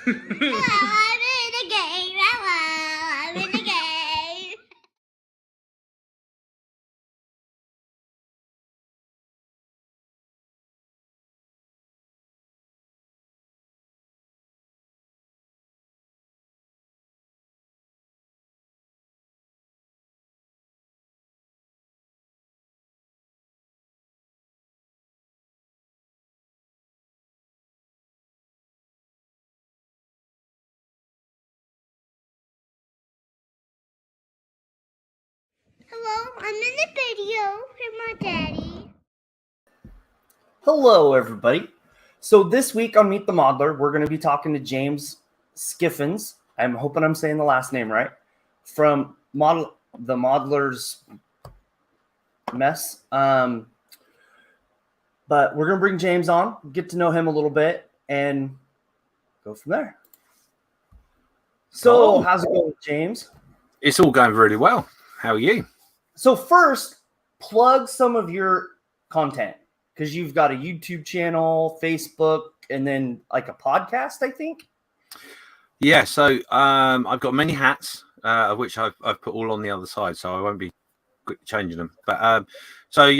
I'm in the game. I'm in the game. Hello, I'm in the video with my daddy. Hello, everybody. So this week on Meet the Modeler, we're going to be talking to James Skiffins. I'm hoping I'm saying the last name right. From the Modeler's Mess. But we're going to bring James on, get to know him a little bit, and go from there. So, how's it going, James? It's all going really well. How are you? So first, plug some of your content because you've got a YouTube channel, Facebook, and then like a podcast, I think. Yeah, so I've got many hats, of which I've put all on the other side, so I won't be changing them. But so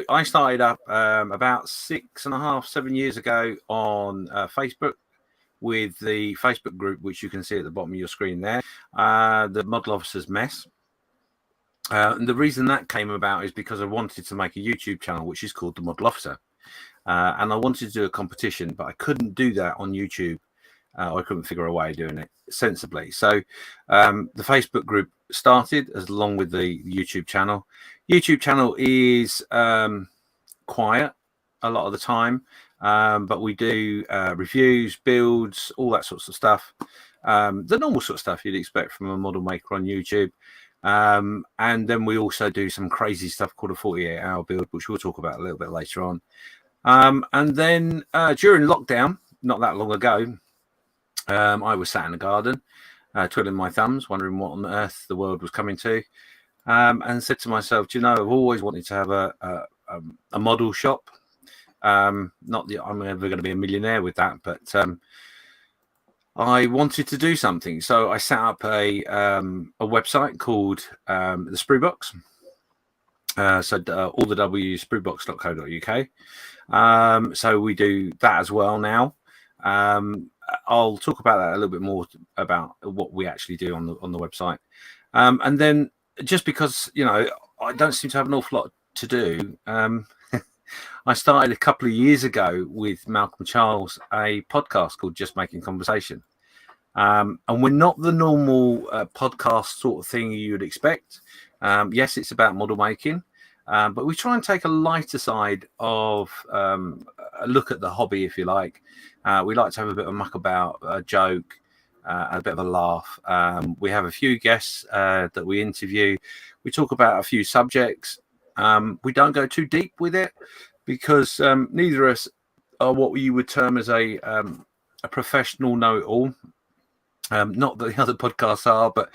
I started up about 6.5, 7 years ago on Facebook with the Facebook group, which you can see at the bottom of your screen there, the Model Officers Mess. And the reason that came about is because I wanted to make a YouTube channel, which is called The Model Officer. And I wanted to do a competition, but I couldn't do that on YouTube. I couldn't figure a way of doing it sensibly. So the Facebook group started along with the YouTube channel. YouTube channel is quiet a lot of the time, but we do reviews, builds, all that sorts of stuff. The normal sort of stuff you'd expect from a model maker on YouTube. And then we also do some crazy stuff called a 48-hour build, which we'll talk about a little bit later on. And then during lockdown, not that long ago, I was sat in the garden, twiddling my thumbs, wondering what on earth the world was coming to, and said to myself, do you know, I've always wanted to have a model shop. Not that I'm ever going to be a millionaire with that, but I wanted to do something. So I set up a website called the Sprue Box. All the W spruebox.co.uk. So we do that as well now. I'll talk about that a little bit more about what we actually do on the website. And then just because, you know, I don't seem to have an awful lot to do, I started a couple of years ago with Malcolm Charles a podcast called Just Making Conversation. And we're not the normal podcast sort of thing you'd expect. Yes, it's about model making, but we try and take a lighter side of a look at the hobby, if you like. We like to have a bit of muck about, a joke, a bit of a laugh. We have a few guests that we interview. We talk about a few subjects. We don't go too deep with it because neither of us are what you would term as a professional know-it-all. Not that the other podcasts are, but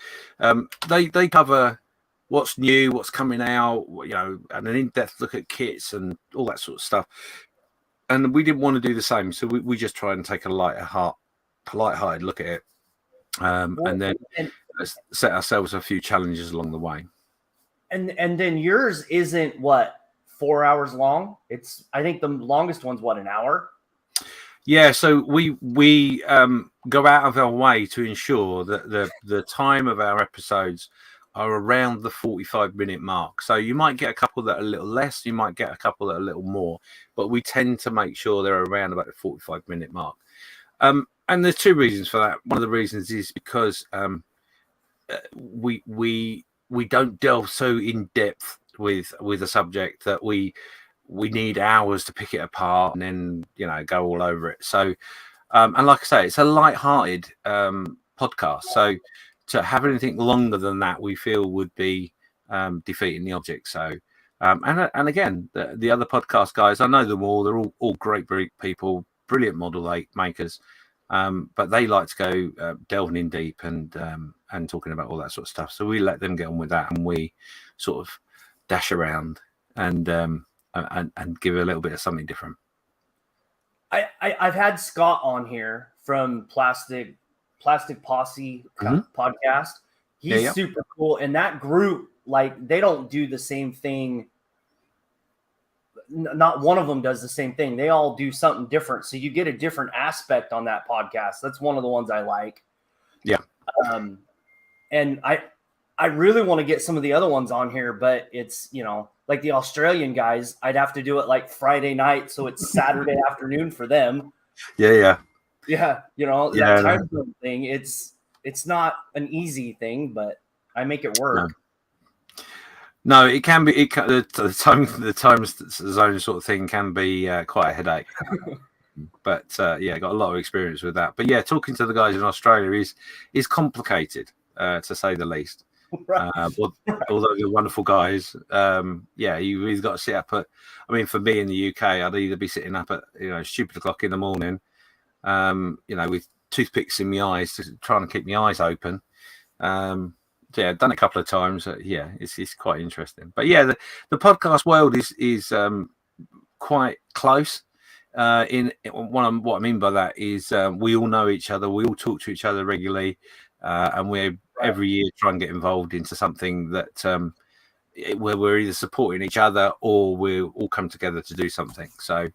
they cover what's new, what's coming out, you know, and an in-depth look at kits and all that sort of stuff. And we didn't want to do the same, so we just try and take a light-hearted look at it, and then set ourselves a few challenges along the way. And then yours isn't what, 4 hours long? It's, I think the longest one's what, an hour? Yeah, so we go out of our way to ensure that the time of our episodes are around the 45-minute mark. So you might get a couple that are a little less, you might get a couple that are a little more, but we tend to make sure they're around about the 45-minute mark. And there's two reasons for that. One of the reasons is because we don't delve so in depth with a subject that we need hours to pick it apart and then, you know, go all over it. So, and like I say, it's a light-hearted podcast. So to have anything longer than that, we feel would be defeating the object. So, and again, the other podcast guys, I know them all. They're all great people, brilliant model makers. But they like to go delving in deep and talking about all that sort of stuff. So we let them get on with that, and we sort of dash around and give a little bit of something different. I've had Scott on here from Plastic Plastic Posse Mhm. podcast. He's Yeah. super cool. And that group, like, they don't do the same thing. Not one of them does the same thing. They all do something different. So you get a different aspect on that podcast. That's one of the ones I like. Yeah. And I really want to get some of the other ones on here, but it's, you know, like the Australian guys, I'd have to do it like Friday night. So it's Saturday afternoon for them. Yeah. Yeah. You know, Yeah. that time zone thing. It's not an easy thing, but I make it work. No, it can be. The time zone sort of thing can be quite a headache. But yeah, got a lot of experience with that. But yeah, talking to the guys in Australia is complicated, to say the least. Right. Although they're wonderful guys, yeah, you either got to sit up at. I mean, for me in the UK, I'd either be sitting up at stupid o'clock in the morning, with toothpicks in my eyes, trying to keep my eyes open. Yeah, I've done it a couple of times. Yeah, it's quite interesting. But yeah, the podcast world is quite close. What I mean by that is we all know each other. We all talk to each other regularly, and we every year try and get involved into something that where we're either supporting each other or we all come together to do something. So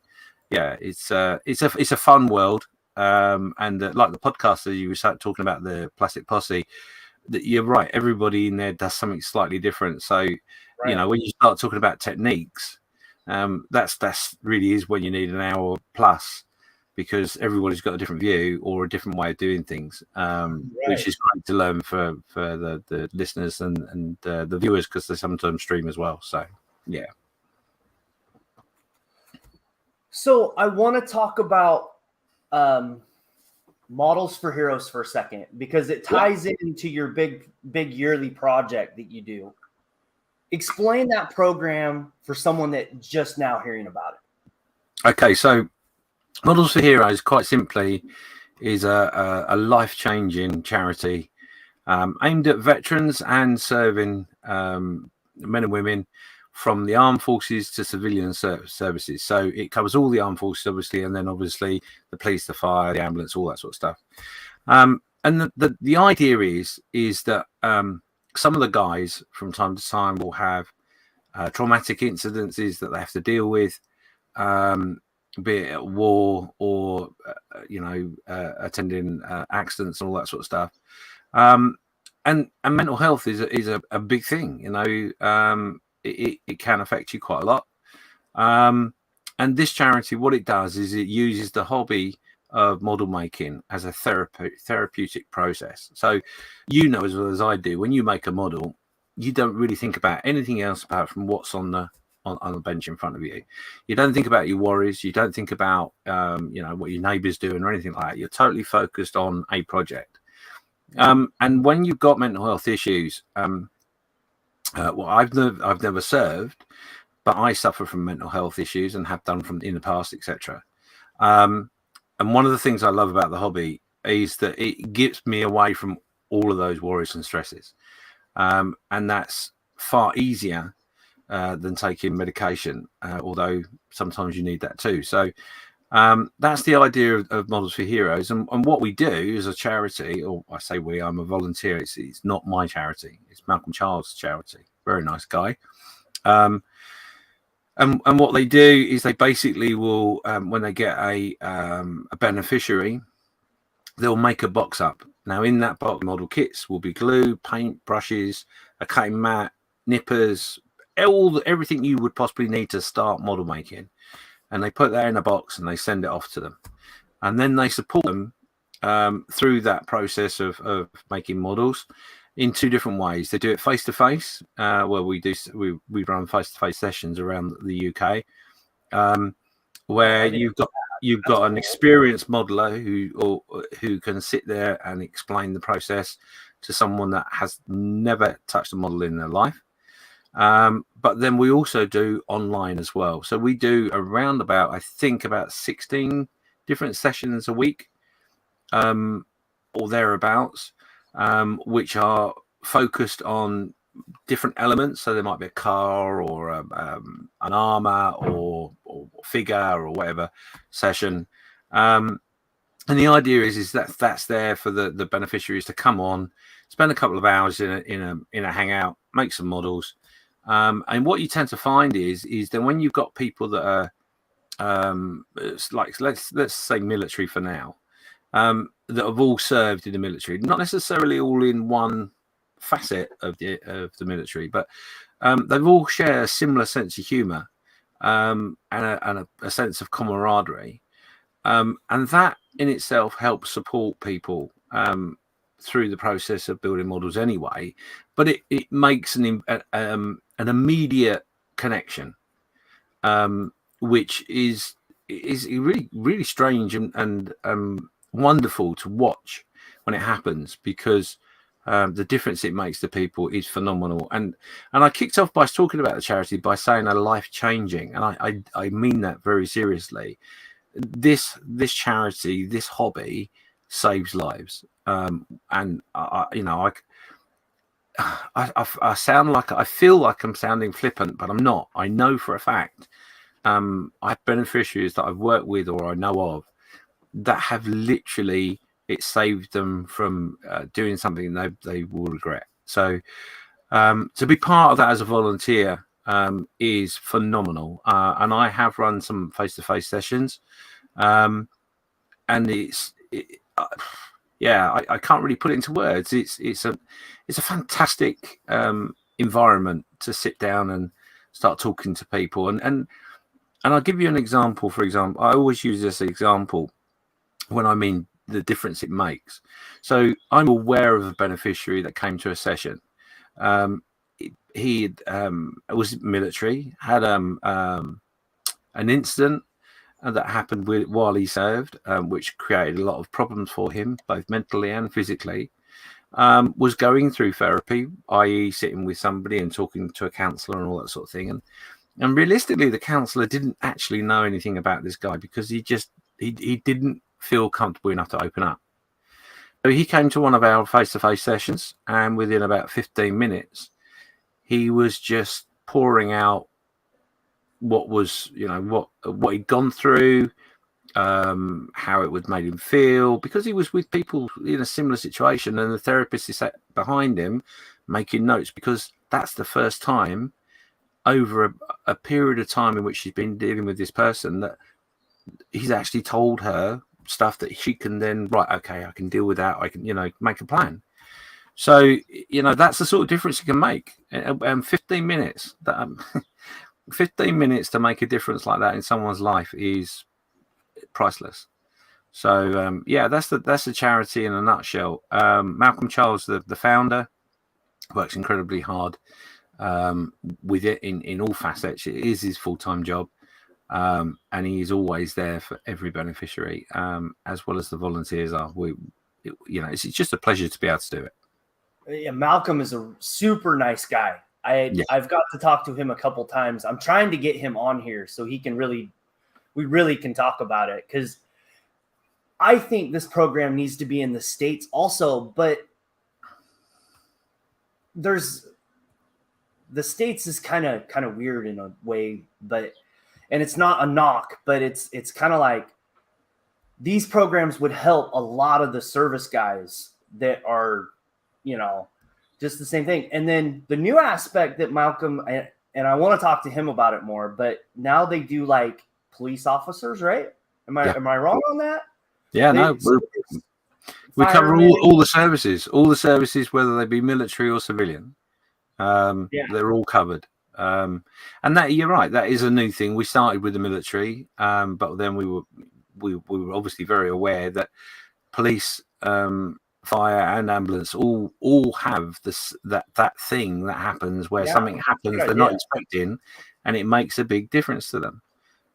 yeah, it's a fun world. And like the podcast that you were talking about, the Plastic Posse. You're right. Everybody in there does something slightly different. So, when you start talking about techniques, that's really is when you need an hour plus, because everybody's got a different view or a different way of doing things, which is great to learn for the listeners and the viewers, because they sometimes stream as well. So, yeah. So I want to talk about Models for Heroes for a second, because it ties into your big yearly project that you do. Explain that program for someone that just now hearing about it. Okay, so Models for Heroes, quite simply, is a life-changing charity aimed at veterans and serving men and women from the armed forces to civilian services. So it covers all the armed forces, obviously, and then obviously the police, the fire, the ambulance, all that sort of stuff. And the idea is that some of the guys from time to time will have traumatic incidences that they have to deal with, be it at war or attending accidents and all that sort of stuff. And mental health is a big thing. It can affect you quite a lot. And this charity, what it does is it uses the hobby of model making as a therapeutic process. So, as well as I do, when you make a model, you don't really think about anything else apart from what's on the bench in front of you. You don't think about your worries. You don't think about what your neighbours doing or anything like that. You're totally focused on a project. And when you've got mental health issues, I've never served, but I suffer from mental health issues and have done from in the past, etc. And one of the things I love about the hobby is that it gets me away from all of those worries and stresses, and that's far easier than taking medication, although sometimes you need that too. So that's the idea of Models for Heroes, and what we do as a charity, or I say we, I'm a volunteer. It's not my charity; it's Malcolm Child's charity. Very nice guy. And what they do is they basically will, when they get a beneficiary, they'll make a box up. Now, in that box, model kits will be glue, paint, brushes, a cutting mat, nippers, everything you would possibly need to start model making. And they put that in a box and they send it off to them. And then they support them through that process of making models in two different ways. They do it face to face, where we run face to face sessions around the UK, where you've got an experienced modeler who can sit there and explain the process to someone that has never touched a model in their life. But then we also do online as well. So we do around about 16 different sessions a week, or thereabouts, which are focused on different elements. So there might be a car or an armor or figure or whatever session. And the idea is that that's there for the beneficiaries to come on, spend a couple of hours in a hangout, make some models. And what you tend to find is that when you've got people that are like let's say military for now, that have all served in the military, not necessarily all in one facet of the military, but they've all share a similar sense of humour, and a sense of camaraderie, and that in itself helps support people through the process of building models anyway. But it makes an immediate connection, which is really, really strange and wonderful to watch when it happens, because the difference it makes to people is phenomenal. And I kicked off by talking about the charity by saying a life changing, and I mean that very seriously. This charity, this hobby, saves lives. And I sound like, I feel like I'm sounding flippant, but I'm not. I know for a fact I have beneficiaries that I've worked with or I know of that have literally, it saved them from doing something they will regret. So to be part of that as a volunteer is phenomenal. And I have run some face-to-face sessions, and I can't really put it into words. It's a fantastic environment to sit down and start talking to people. And I'll give you an example. For example, I always use this example when I mean the difference it makes. So I'm aware of a beneficiary that came to a session. He was military, had an incident that happened while he served, which created a lot of problems for him, both mentally and physically. Was going through therapy, i.e. sitting with somebody and talking to a counsellor and all that sort of thing. And realistically, the counsellor didn't actually know anything about this guy because he didn't feel comfortable enough to open up. So he came to one of our face-to-face sessions, and within about 15 minutes, he was just pouring out what was, what he'd gone through, how it would made him feel, because he was with people in a similar situation, and the therapist is sat behind him making notes, because that's the first time over a period of time in which she's been dealing with this person that he's actually told her stuff that she can then, right, okay, I can deal with that, I can, make a plan. So, that's the sort of difference you can make. And 15 minutes, 15 minutes to make a difference like that in someone's life is priceless. So, that's the charity in a nutshell. Malcolm Charles, the founder, works incredibly hard with it in all facets. It is his full-time job. And he is always there for every beneficiary, as well as the volunteers are. It's just a pleasure to be able to do it. Yeah, Malcolm is a super nice guy. I've got to talk to him a couple times. I'm trying to get him on here so we really can talk about it, because I think this program needs to be in the States also, but the States is kind of weird in a way, and it's not a knock, but it's kind of like these programs would help a lot of the service guys that are, just the same thing. And then the new aspect that Malcolm, and I want to talk to him about it more, but now they do like police officers, right? Am I wrong on that? Yeah, we cover all the services, whether they be military or civilian. They're all covered. And that, you're right, that is a new thing. We started with the military, but then we were obviously very aware that police, fire, and ambulance all have that thing that happens where something happens they're not expecting, and it makes a big difference to them.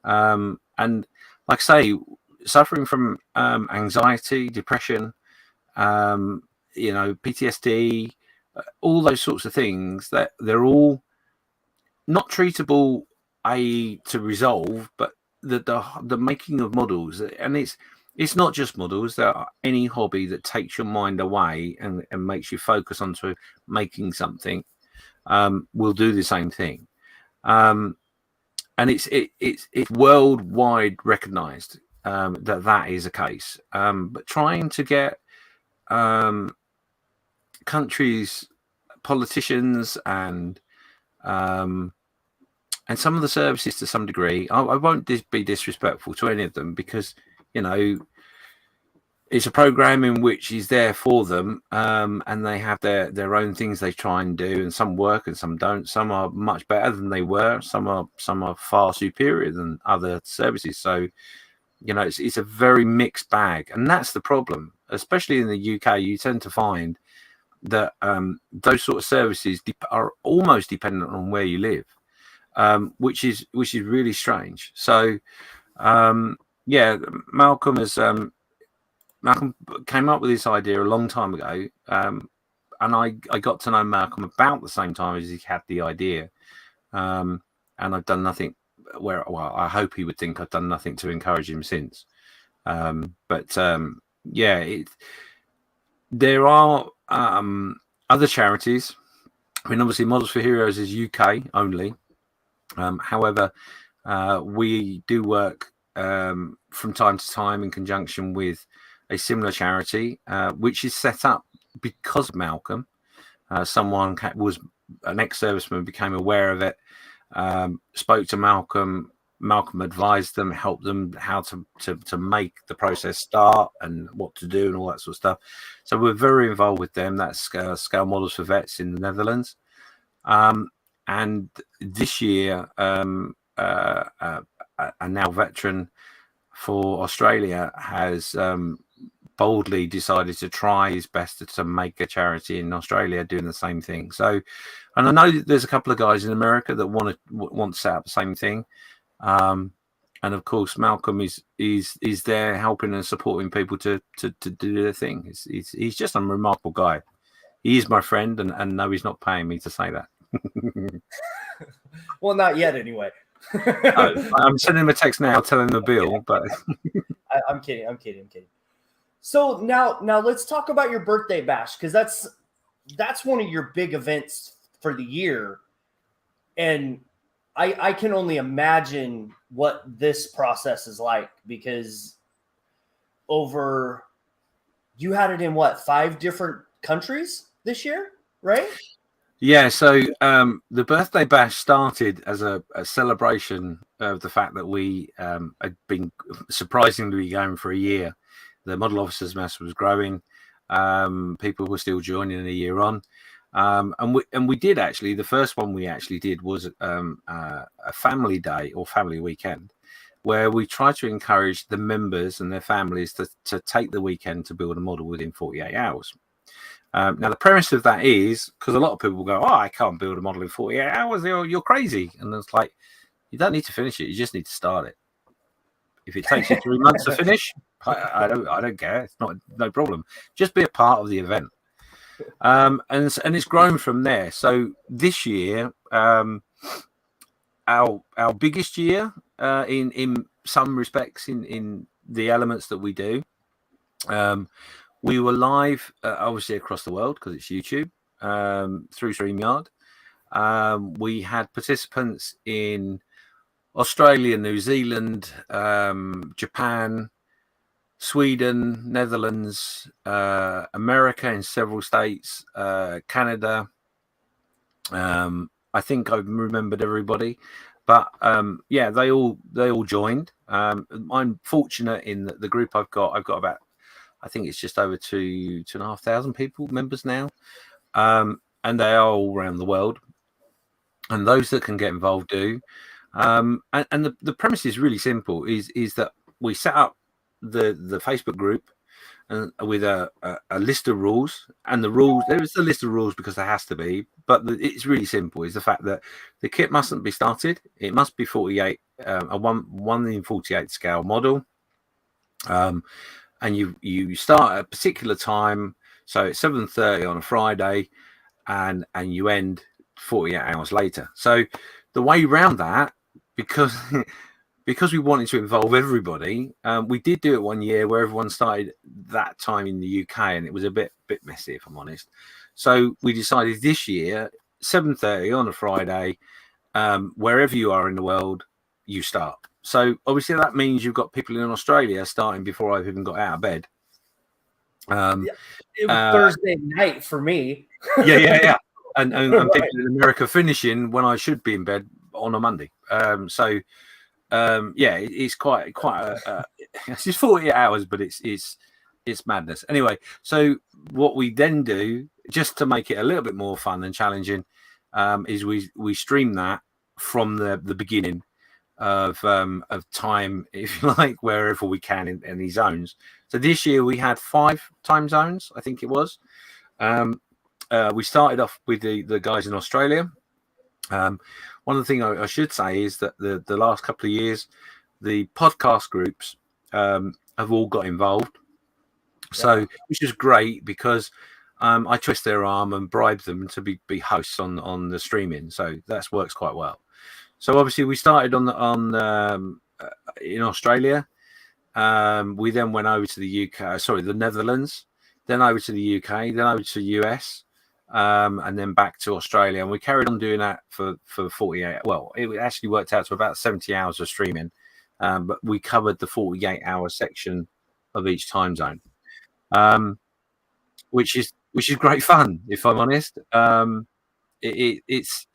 And like I say, suffering from anxiety, depression, PTSD, all those sorts of things, that they're all not treatable, i.e. to resolve, but the making of models, and it's not just models. There are any hobby that takes your mind away and makes you focus onto making something, will do the same thing. And it's worldwide recognized. that is a case. But trying to get countries, politicians, and some of the services to some degree. I won't be disrespectful to any of them, because it's a program in which is there for them, and they have their own things they try and do, and some work and some don't. Some are much better than they were. Some are far superior than other services. So it's a very mixed bag, and that's the problem. Especially in the UK, you tend to find that those sort of services are almost dependent on where you live, which is really strange. So Malcolm came up with this idea a long time ago, and I got to know Malcolm about the same time as he had the idea, and I've done nothing. I hope he would think I've done nothing to encourage him since. There are other charities. I mean, obviously, Models for Heroes is UK only. However, we do work from time to time in conjunction with a similar charity, which is set up because of Malcolm. Someone was an ex-serviceman, became aware of it, spoke to Malcolm. Malcolm advised them, helped them how to make the process start and what to do and all that sort of stuff. So we're very involved with them. That's Scale Models for Vets in the Netherlands. And this year, a now veteran for Australia has boldly decided to try his best to make a charity in Australia doing the same thing. So, and I know that there's a couple of guys in America that want to set up the same thing. And of course, Malcolm is there helping and supporting people to do their thing. He's just a remarkable guy. He is my friend, and no, he's not paying me to say that. Well, not yet, anyway. I'm sending him a text now, telling him the bill, but I'm kidding. So now let's talk about your birthday bash, because that's one of your big events for the year, and I can only imagine what this process is like, because you had it in 5 different countries this year, right? Yeah, so the birthday bash started as a celebration of the fact that we had been surprisingly going for a year. The model officers mess was growing. People were still joining a year on. And we did actually, the first one we actually did was a family day or family weekend, where we tried to encourage the members and their families to take the weekend to build a model within 48 hours. Now, the premise of that is because a lot of people will go, "Oh, I can't build a model in 48 hours. You're crazy." And it's like, you don't need to finish it. You just need to start it. If it takes you 3 months to finish, I don't care. It's no problem. Just be a part of the event. And it's grown from there. So this year, our biggest year in some respects in the elements that we do. We were live, obviously, across the world because it's YouTube, through StreamYard. We had participants in Australia, New Zealand, Japan, Sweden, Netherlands, America in several states, Canada. I think I've remembered everybody, but they all joined. I'm fortunate in the group I've got about, I think it's just over 2,500 people, members now, and they are all around the world. And those that can get involved do. And the premise is really simple: is that we set up the Facebook group and with a list of rules, and the rules, there is a list of rules because there has to be, but it's really simple. Is the fact that the kit mustn't be started; it must be 48, a 1 in 48 scale model. And you start at a particular time, so it's 7:30 on a Friday, and you end 48 hours later. So the way around that, because we wanted to involve everybody, we did do it one year where everyone started that time in the UK, and it was a bit messy, if I'm honest. So we decided this year, 7:30 on a Friday, wherever you are in the world, you start. So obviously that means you've got people in Australia starting before I've even got out of bed. It was Thursday night for me. Yeah. And Right. people in America finishing when I should be in bed on a Monday. It's quite it's just 48 hours, but it's madness. Anyway, so what we then do, just to make it a little bit more fun and challenging, is we stream that from the beginning of time, if you like, wherever we can in these zones. So this year we had 5 time zones, I think it was. We started off with the guys in Australia. One of the things I should say is that the last couple of years, the podcast groups have all got involved. So, which is great because I twist their arm and bribe them to be hosts on the streaming. So that works quite well. So obviously we started in Australia. We then went over to the UK, the Netherlands, then over to the UK, then over to the US. And then back to Australia, and we carried on doing that for 48. Well, it actually worked out to about 70 hours of streaming, but we covered the 48-hour section of each time zone, which is great fun, if I'm honest. It's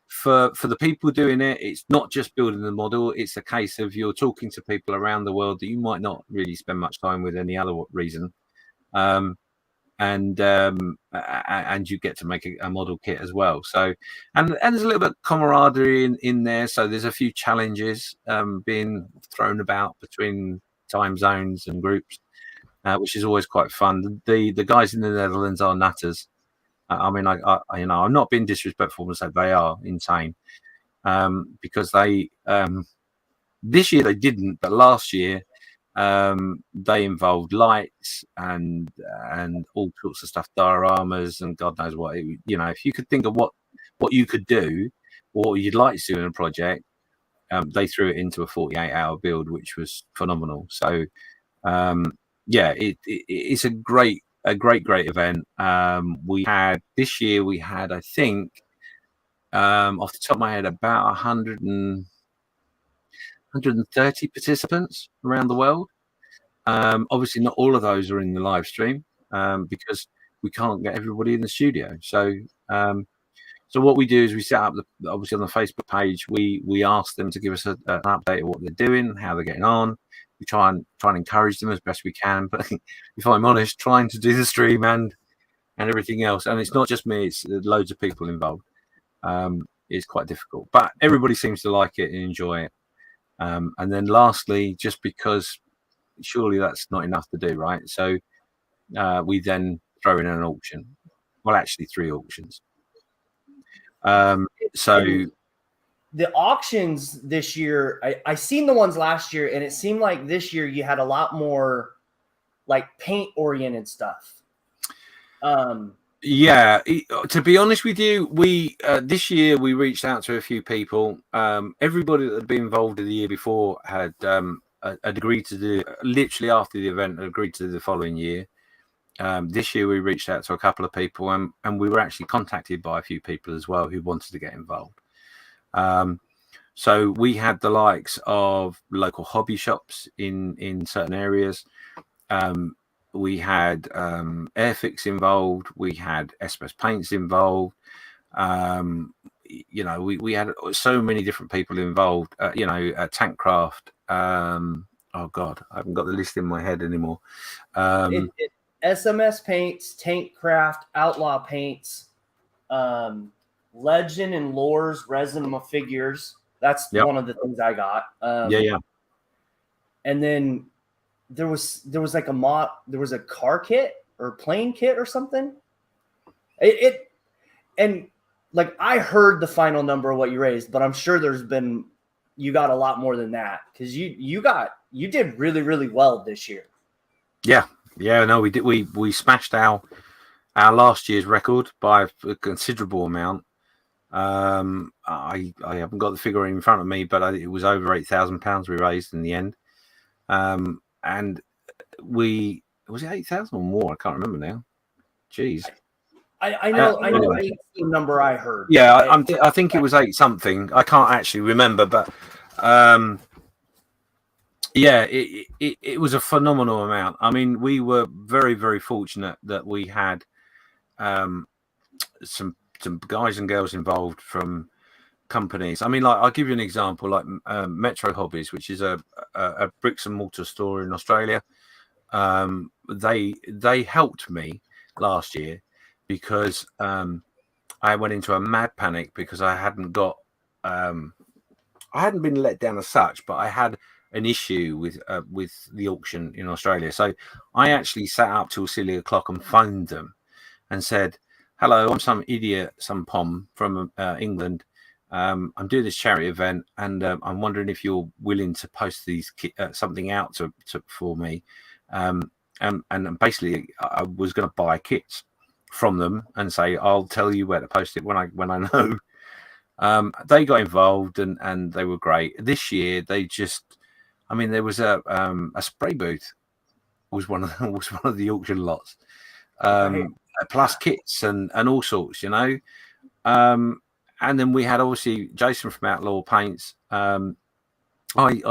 for the people doing it. It's not just building the model. It's a case of you're talking to people around the world that you might not really spend much time with any other reason. And you get to make a model kit as well. So, and there's a little bit of camaraderie in there. So there's a few challenges being thrown about between time zones and groups, which is always quite fun. The guys in the Netherlands are nutters. I mean, I'm not being disrespectful to say they are insane, because they this year they didn't, but last year. They involved lights and all sorts of stuff, dioramas and God knows what. If you could think of what you could do or what you'd like to do in a project, they threw it into a 48-hour build, which was phenomenal. So it's a great event. This year we had, I think, off the top of my head, about 130 participants around the world. Obviously, not all of those are in the live stream because we can't get everybody in the studio. So what we do is we set up obviously on the Facebook page. We ask them to give us an update of what they're doing, how they're getting on. We try and encourage them as best we can. But if I'm honest, trying to do the stream and everything else, and it's not just me; it's loads of people involved. Is quite difficult, but everybody seems to like it and enjoy it. And then lastly, just because surely that's not enough to do, right? So we then throw in an auction. Well, actually 3 auctions. So the auctions this year, I seen the ones last year, and it seemed like this year you had a lot more like paint oriented stuff. Yeah, to be honest with you, we this year we reached out to a few people. Everybody that had been involved in the year before had agreed to do, literally after the event, agreed to do the following year. This year we reached out to a couple of people, and we were actually contacted by a few people as well who wanted to get involved. So we had the likes of local hobby shops in certain areas. We had Airfix involved. We had SBS Paints involved. We had so many different people involved. Tankcraft. Oh God, I haven't got the list in my head anymore. SMS Paints, Tankcraft, Outlaw Paints, Legend and Lore's Resin Figures. That's one of the things I got. And then there was like there was a car kit or plane kit or something. And like I heard the final number of what you raised, but I'm sure you got a lot more than that because you did really, really well this year. Yeah, no, we did. We smashed our last year's record by a considerable amount. I haven't got the figure in front of me, but it was over £8,000 we raised in the end. And was it 8,000 or more? I can't remember now. Jeez. I know the number I heard. Yeah, I think it was 8 something. I can't actually remember, but Yeah, it was a phenomenal amount. I mean, we were very, very fortunate that we had some guys and girls involved from companies. I mean, like I'll give you an example, like Metro Hobbies, which is a bricks and mortar store in Australia. They helped me last year because I went into a mad panic because I hadn't been let down as such, but I had an issue with the auction in Australia. So I actually sat up till silly o'clock and phoned them and said, "Hello, I'm some idiot, some pom from England. I'm doing this charity event, and I'm wondering if you're willing to post these something out for me." And basically, I was going to buy kits from them and say, "I'll tell you where to post it when I know." They got involved and they were great. This year, there was a spray booth was one of the auction lots. Plus kits and all sorts, and then we had obviously Jason from Outlaw Paints. I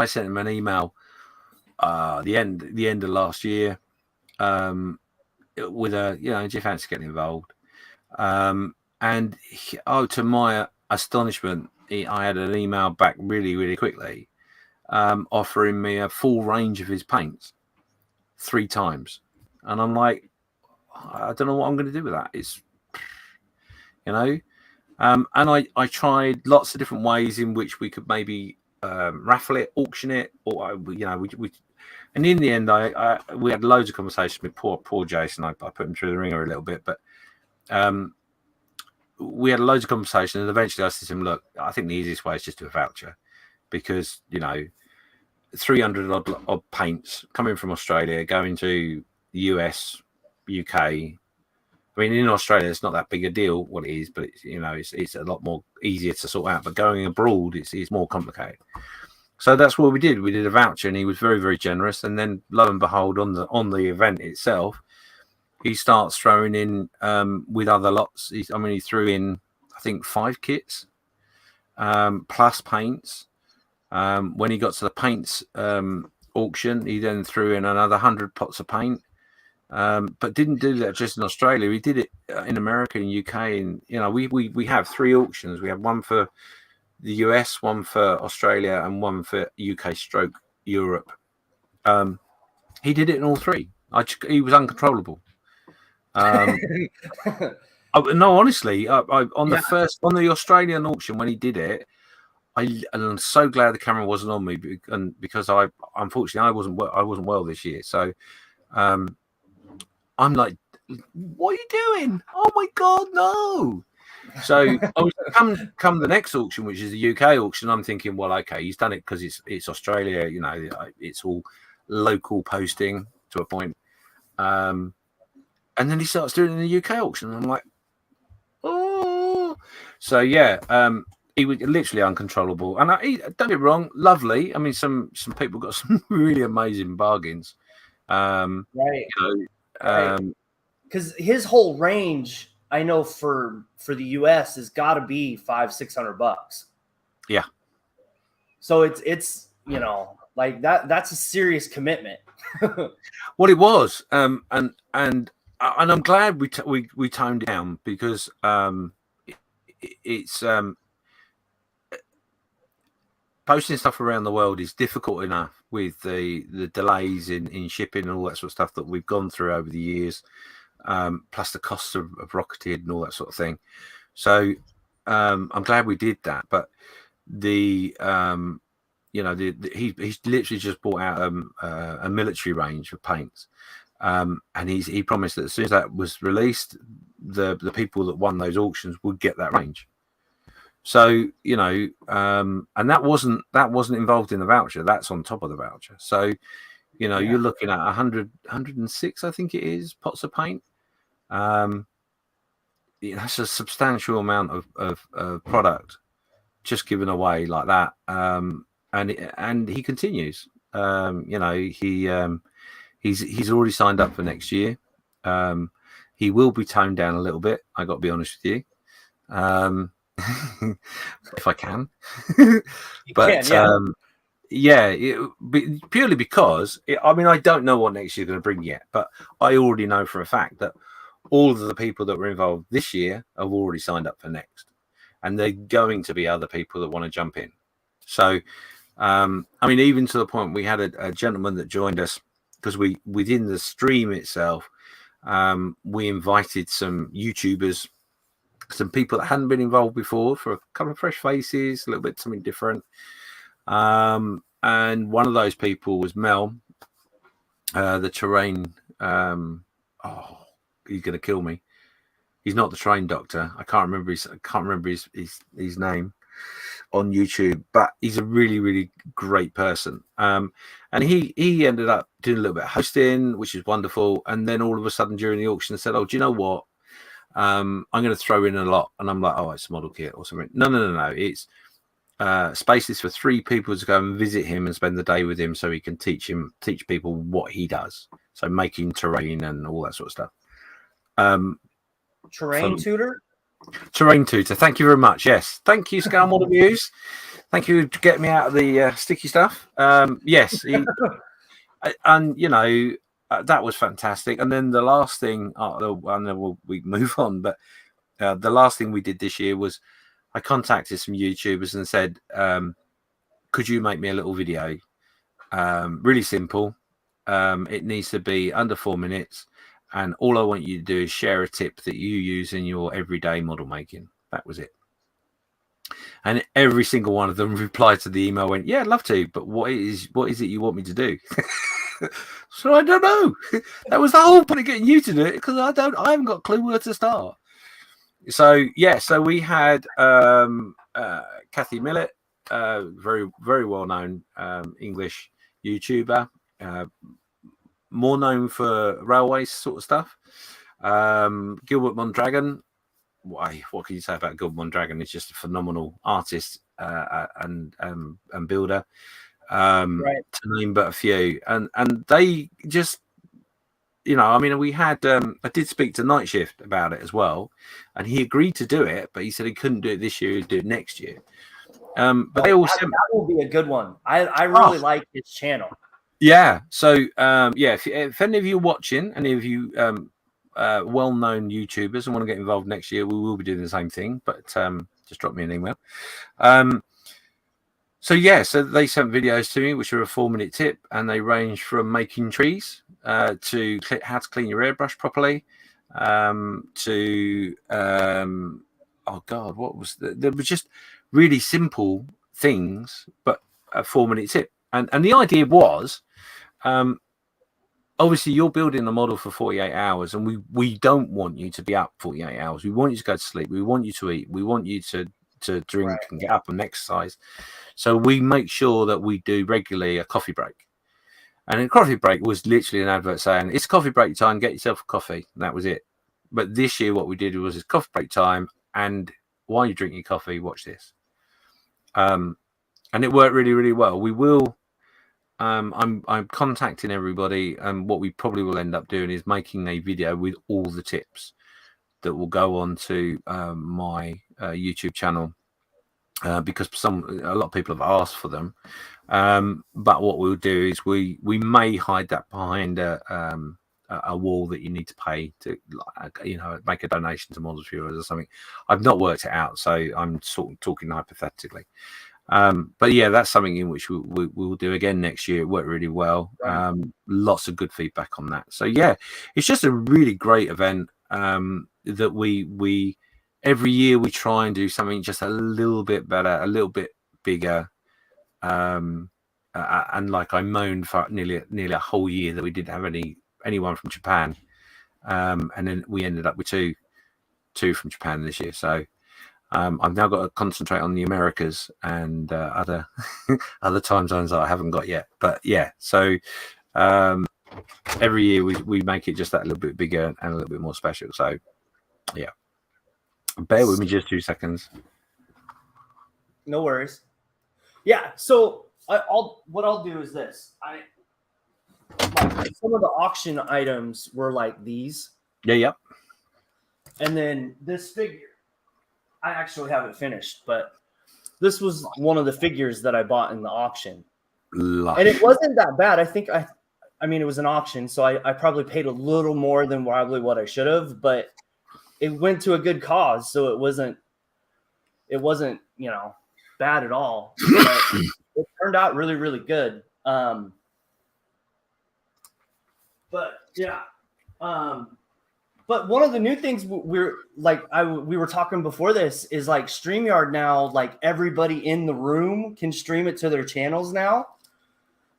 sent him an email the end of last year with do you fancy getting involved? To my astonishment, I had an email back really, really quickly offering me a full range of his paints 3 times, and I'm like, I don't know what I'm going to do with that. It's, and I tried lots of different ways in which we could maybe raffle it, auction it, or we and in the end, we had loads of conversations with poor Jason. I put him through the ringer a little bit, but we had loads of conversations, and eventually I said to him, "Look, I think the easiest way is just do a voucher, because 300 odd paints coming from Australia going to the US, UK. I mean, in Australia, it's not that big a deal what it is, but it's a lot more easier to sort out. But going abroad, it's more complicated. So that's what we did. We did a voucher, and he was very, very generous. And then, lo and behold, on the event itself, he starts throwing in with other lots. He threw in, I think, 5 kits plus paints. When he got to the paints auction, he then threw in another 100 pots of paint. But didn't do that just in Australia. We did it in America and UK, and we have 3 auctions. We have one for the US, one for Australia, and one for UK stroke Europe. He did it in all 3. He was uncontrollable. No, honestly, on the Australian auction when he did it, I'm so glad the camera wasn't on me, and because unfortunately I wasn't well this year, so. I'm like, what are you doing? Oh my God, no! So I was come the next auction, which is the UK auction. I'm thinking, well, okay, he's done it because it's Australia. It's all local posting to a point. And then he starts doing it in the UK auction. And I'm like, oh. So yeah, he was literally uncontrollable. And don't get me wrong, lovely. I mean, some people got some really amazing bargains. Right. Because his whole range, I know for the US has got to be $500-600. Yeah. So it's like that's a serious commitment. Well, it was, and I'm glad we toned down, because it's posting stuff around the world is difficult enough with the delays in shipping and all that sort of stuff that we've gone through over the years, plus the costs of rocketed and all that sort of thing. So I'm glad we did that. But he's literally just bought out a military range of paints, and he promised that as soon as that was released, the people that won those auctions would get that range. So and that wasn't involved in the voucher. That's on top of the voucher. So you're looking at 106, I think it is, pots of paint. That's a substantial amount of product just given away like that. And he continues. He's already signed up for next year. He will be toned down a little bit. I got to be honest with you. If I can. But purely because I mean I don't know what next year's going to bring yet, but I already know for a fact that all of the people that were involved this year have already signed up for next, and they're going to be other people that want to jump in. So, I mean, even to the point we had a gentleman that joined us because we within the stream itself, we invited some YouTubers, some people that hadn't been involved before, for a couple of fresh faces, a little bit something different. And one of those people was Mel, the terrain. Oh, he's going to kill me. He's not the train doctor. I can't remember his name on YouTube, but he's a really, really great person. And he ended up doing a little bit of hosting, which is wonderful. And then all of a sudden during the auction said, "Oh, do you know what? I'm going to throw in a lot." And I'm like, "Oh, it's a model kit or something." No. It's spaces for 3 people to go and visit him and spend the day with him, so he can teach people what he does. So making terrain and all that sort of stuff. Terrain tutor. Terrain tutor. Thank you very much. Yes, thank you, Scale Model Views. Thank you to get me out of the sticky stuff. Yes, and you know that was fantastic. And then the last thing, I know we move on, but the last thing we did this year was I contacted some YouTubers and said, "Could you make me a little video? Really simple. It needs to be under 4 minutes." And all I want you to do is share a tip that you use in your everyday model making. That was it. And every single one of them replied to the email, went, "Yeah, I'd love to, but what is it you want me to do?" So I don't know. That was the whole point of getting you to do it, because I haven't got a clue where to start. So yeah, so we had Kathy Millett, very, very well known English YouTuber. More known for railways sort of stuff. Gilbert Mondragon. What can you say about Gilbert Mondragon? He's just a phenomenal artist and builder. Right. To name but a few. And they just, you know, I mean, we had I did speak to Night Shift about it as well, and he agreed to do it, but he said he couldn't do it this year, he'd do it next year. But they all that will be a good one. I really like his channel. Yeah. So, yeah, if any of you are watching, any of you well-known YouTubers and want to get involved next year, we will be doing the same thing, but just drop me an email. So, yeah, so they sent videos to me, which are a 4-minute tip, and they range from making trees to how to clean your airbrush properly to, oh, God, what was there was just really simple things, but a 4-minute tip. And the idea was, obviously you're building a model for 48 hours, and we don't want you to be up 48 hours. We want you to go to sleep. We want you to eat. We want you to drink and get up and exercise. So we make sure that we do regularly a coffee break. And a coffee break was literally an advert saying, "It's coffee break time, get yourself a coffee." And that was it. But this year what we did was it's coffee break time, and while you drink your coffee, watch this. And it worked really, really well. We will I'm contacting everybody, and what we probably will end up doing is making a video with all the tips that will go on to my YouTube channel, because a lot of people have asked for them. But what we'll do is we may hide that behind a wall that you need to pay to, you know, make a donation to Models Viewers or something. I've not worked it out, so I'm sort of talking hypothetically. But yeah, that's something in which we'll do again next year. It worked really well. Right. Lots of good feedback on that. So yeah, it's just a really great event that we every year we try and do something just a little bit better, a little bit bigger. And like I moaned for nearly a whole year that we didn't have anyone from Japan, and then we ended up with two from Japan this year. So I've now got to concentrate on the Americas and other time zones that I haven't got yet. But yeah, so every year we make it just that little bit bigger and a little bit more special. So yeah, bear with me just 2 seconds. No worries. Yeah. So what I'll do is this. Like, some of the auction items were like these. Yeah. Yep. And then this figure, I actually haven't finished, but this was one of the figures that I bought in the auction. lush. And it wasn't that bad. I mean, it was an auction, so I probably paid a little more than probably what I should have, but it went to a good cause, so it wasn't bad at all. But it turned out really, really good. But yeah. But one of the new things we were talking before this is like StreamYard now, like everybody in the room can stream it to their channels now.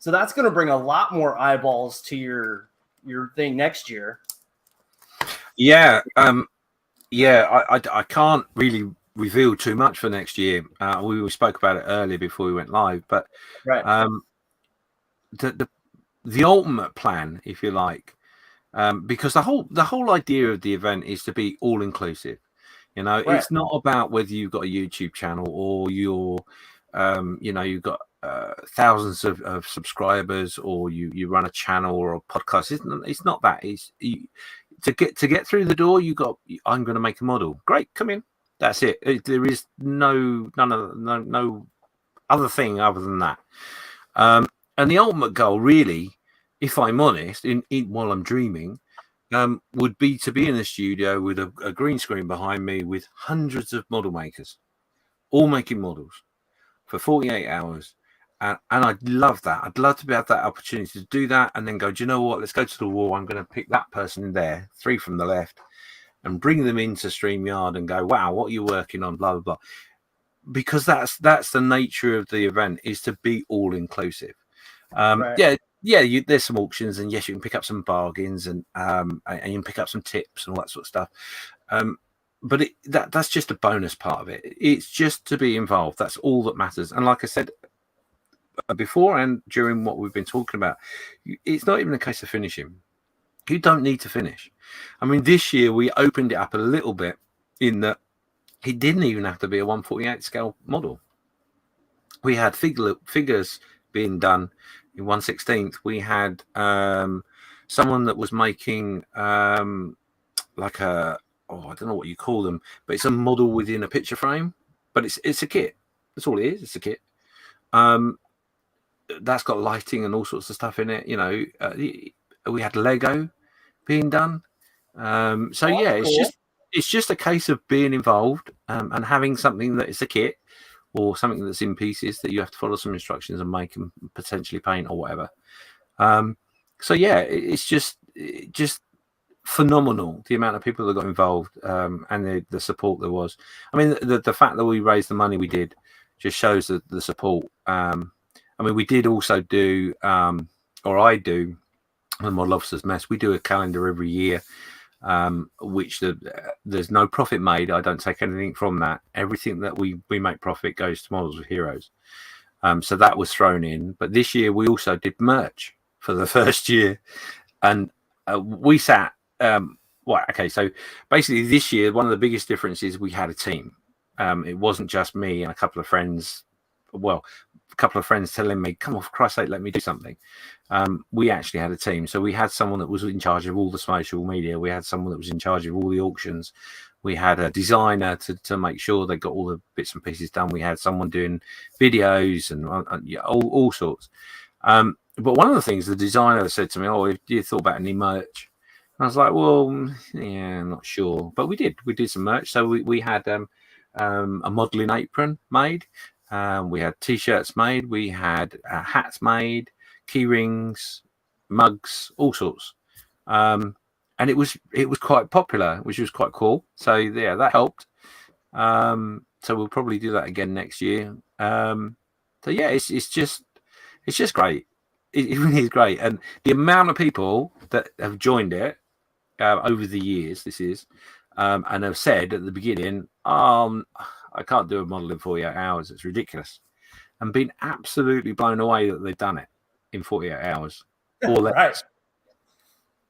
So that's going to bring a lot more eyeballs to your thing next year. Yeah. I can't really reveal too much for next year. We spoke about it earlier before we went live, but Right. The ultimate plan, if you like, because the whole idea of the event is to be all inclusive. Right. It's not about whether you've got a YouTube channel or you're you've got thousands of subscribers, or you run a channel or a podcast. It's not that. To get through the door, I'm going to make a model. Great, come in. That's it. There is no other thing other than that. And the ultimate goal, really, if I'm honest, while I'm dreaming, would be to be in a studio with a green screen behind me with hundreds of model makers, all making models for 48 hours. And I'd love that. I'd love to be have that opportunity to do that and then go, do you know what? Let's go to the wall. I'm going to pick that person in there, 3 from the left, and bring them into StreamYard and go, wow, what are you working on? Blah, blah, blah. Because that's the nature of the event, is to be all inclusive. Right. Yeah. There's some auctions, and yes, you can pick up some bargains, and you can pick up some tips and all that sort of stuff. But that's just a bonus part of it. It's just to be involved. That's all that matters. And like I said before and during what we've been talking about, it's not even a case of finishing. You don't need to finish. I mean, this year we opened it up a little bit in that it didn't even have to be a 1/48 scale model. We had figures being done in 1/16. We had someone that was making like a, I don't know what you call them, but it's a model within a picture frame. But it's a kit. That's all it is. It's a kit. That's got lighting and all sorts of stuff in it. We had Lego being done. It's just a case of being involved and having something that is a kit or something that's in pieces that you have to follow some instructions and make and potentially paint or whatever. It's just phenomenal, the amount of people that got involved and the support there was. I mean, the fact that we raised the money we did just shows the support. I mean, we did also do, or I do, the Model Officers Mess. We do a calendar every year, which there's no profit made. I don't take anything from that. Everything that we make profit goes to Models of Heroes. So that was thrown in. But this year we also did merch for the first year, and we sat. So basically this year, one of the biggest differences, we had a team. It wasn't just me and a couple of friends. Well, a couple of friends telling me, come on, for Christ's sake, let me do something. We actually had a team. So we had someone that was in charge of all the social media. We had someone that was in charge of all the auctions. We had a designer to make sure they got all the bits and pieces done. We had someone doing videos and all sorts. But one of the things the designer said to me, have you thought about any merch? And I was like, well, yeah, I'm not sure. But we did some merch. So we had a modeling apron made. We had t-shirts made. We had hats made, key rings, mugs, all sorts. And it was quite popular, which was quite cool. So yeah, that helped. So we'll probably do that again next year. It's just great. It really is great. And the amount of people that have joined it over the years, and have said at the beginning, I can't do a model in 48 hours. It's ridiculous. And been absolutely blown away that they've done it in 48 hours. Or less.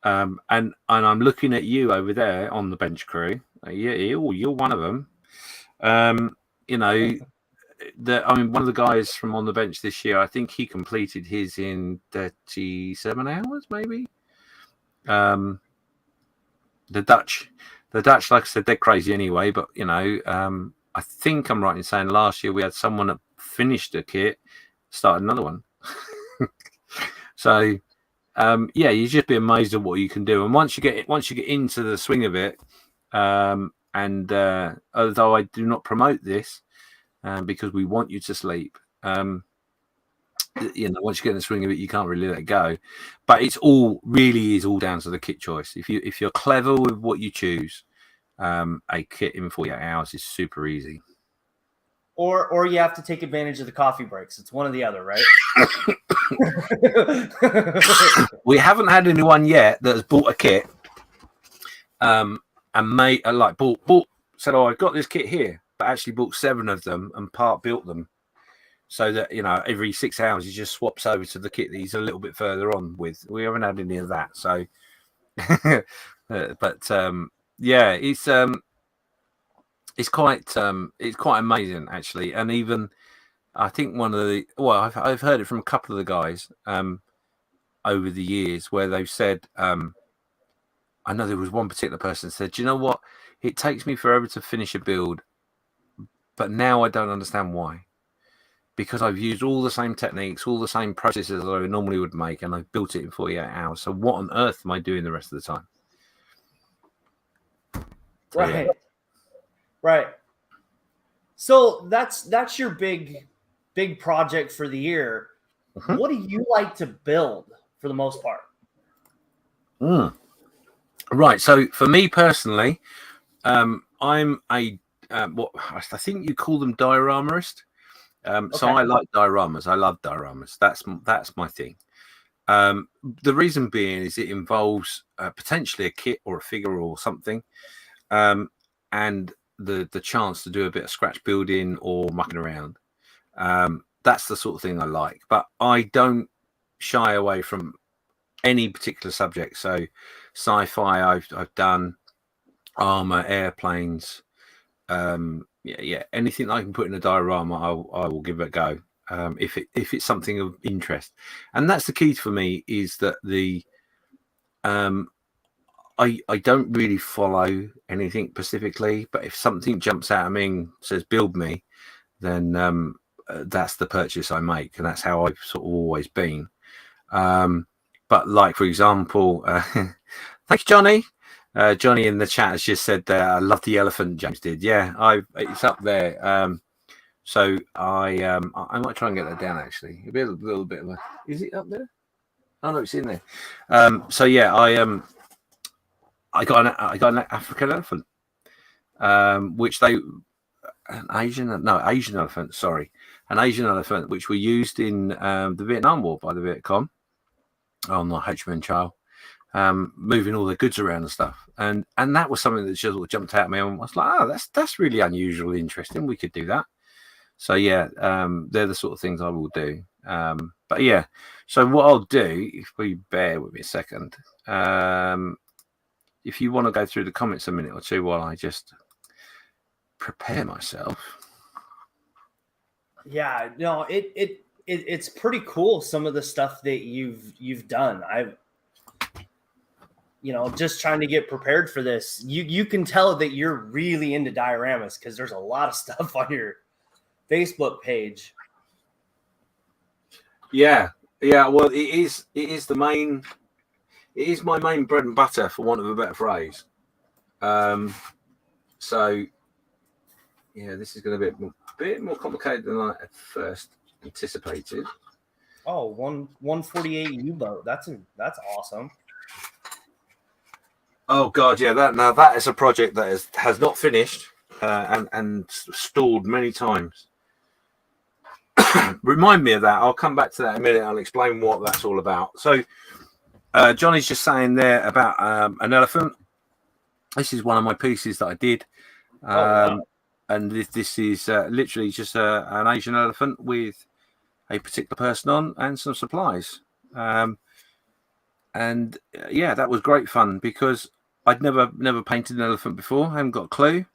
Right. And I'm looking at you over there on the bench crew. You're one of them. One of the guys from on the bench this year, I think he completed his in 37 hours, maybe. The Dutch, like I said, they're crazy anyway. But I think I'm right in saying last year we had someone that finished a kit, started another one. So yeah, you just be amazed at what you can do. And once you get into the swing of it, and although I do not promote this because we want you to sleep, you know, once you get in the swing of it, you can't really let it go. But it's all really is all down to the kit choice. If you're clever with what you choose, a kit in 48 hours is super easy. Or you have to take advantage of the coffee breaks. It's one or the other, right? We haven't had anyone yet that has bought a kit, and made like bought said, "Oh, I've got this kit here," but actually bought 7 of them and part built them, so that, you know, every 6 hours he just swaps over to the kit that he's a little bit further on with. We haven't had any of that, so but yeah, it's quite amazing actually. And even I think one of the I've heard it from a couple of the guys over the years where they've said, I know there was one particular person said, "Do you know what? It takes me forever to finish a build, but now I don't understand why. Because I've used all the same techniques, all the same processes that I normally would make, and I've built it in 48 hours. So what on earth am I doing the rest of the time?" So, right. yeah. Right. So that's your big project for the year. Mhm. What do you like to build for the most part? Right. So for me personally, I'm a what I think you call them dioramarist. So Okay. I like dioramas. I love dioramas. That's my thing. The reason being is it involves potentially a kit or a figure or something, and the chance to do a bit of scratch building or mucking around. That's the sort of thing I like. But I don't shy away from any particular subject. So sci-fi, I've done armor, airplanes, yeah, anything that I can put in a diorama, I will give it a go. If it's something of interest, and that's the key for me, is that I don't really follow anything specifically, but if something jumps out at me and says build me, then that's the purchase I make, and that's how I've sort of always been. But like, for example, thanks, Johnny. Johnny in the chat has just said that I love the elephant. James did, yeah. It's up there. So I might try and get that down. Actually, it'll be a little bit of a. Is it up there? Oh no, it's in there. So yeah, I got an African elephant, which an Asian elephant. Sorry, an Asian elephant, which were used in the Vietnam War by the Viet Cong on the Ho Chi Minh Trail, moving all the goods around and stuff. And that was something that just sort of jumped out at me. And I was like, oh, that's really unusual, interesting. We could do that. So yeah, they're the sort of things I will do. But yeah, so what I'll do, if we bear with me a second, if you want to go through the comments a minute or two while I just prepare myself. Yeah, no, it's pretty cool, some of the stuff that you've done. I've, just trying to get prepared for this. You can tell that you're really into dioramas because there's a lot of stuff on your Facebook page. Yeah. Well, it is the main. It is my main bread and butter, for want of a better phrase. So yeah, this is going to be a bit more complicated than I at first anticipated. Oh, 148 U-boat. That's awesome. Oh God, yeah. That is a project that has not finished and stalled many times. Remind me of that. I'll come back to that in a minute. I'll explain what that's all about. So Johnny's just saying there about an elephant. This is one of my pieces that I did. Wow. And this is literally just an Asian elephant with a particular person on and some supplies. And yeah, that was great fun because I'd never painted an elephant before. I haven't got a clue.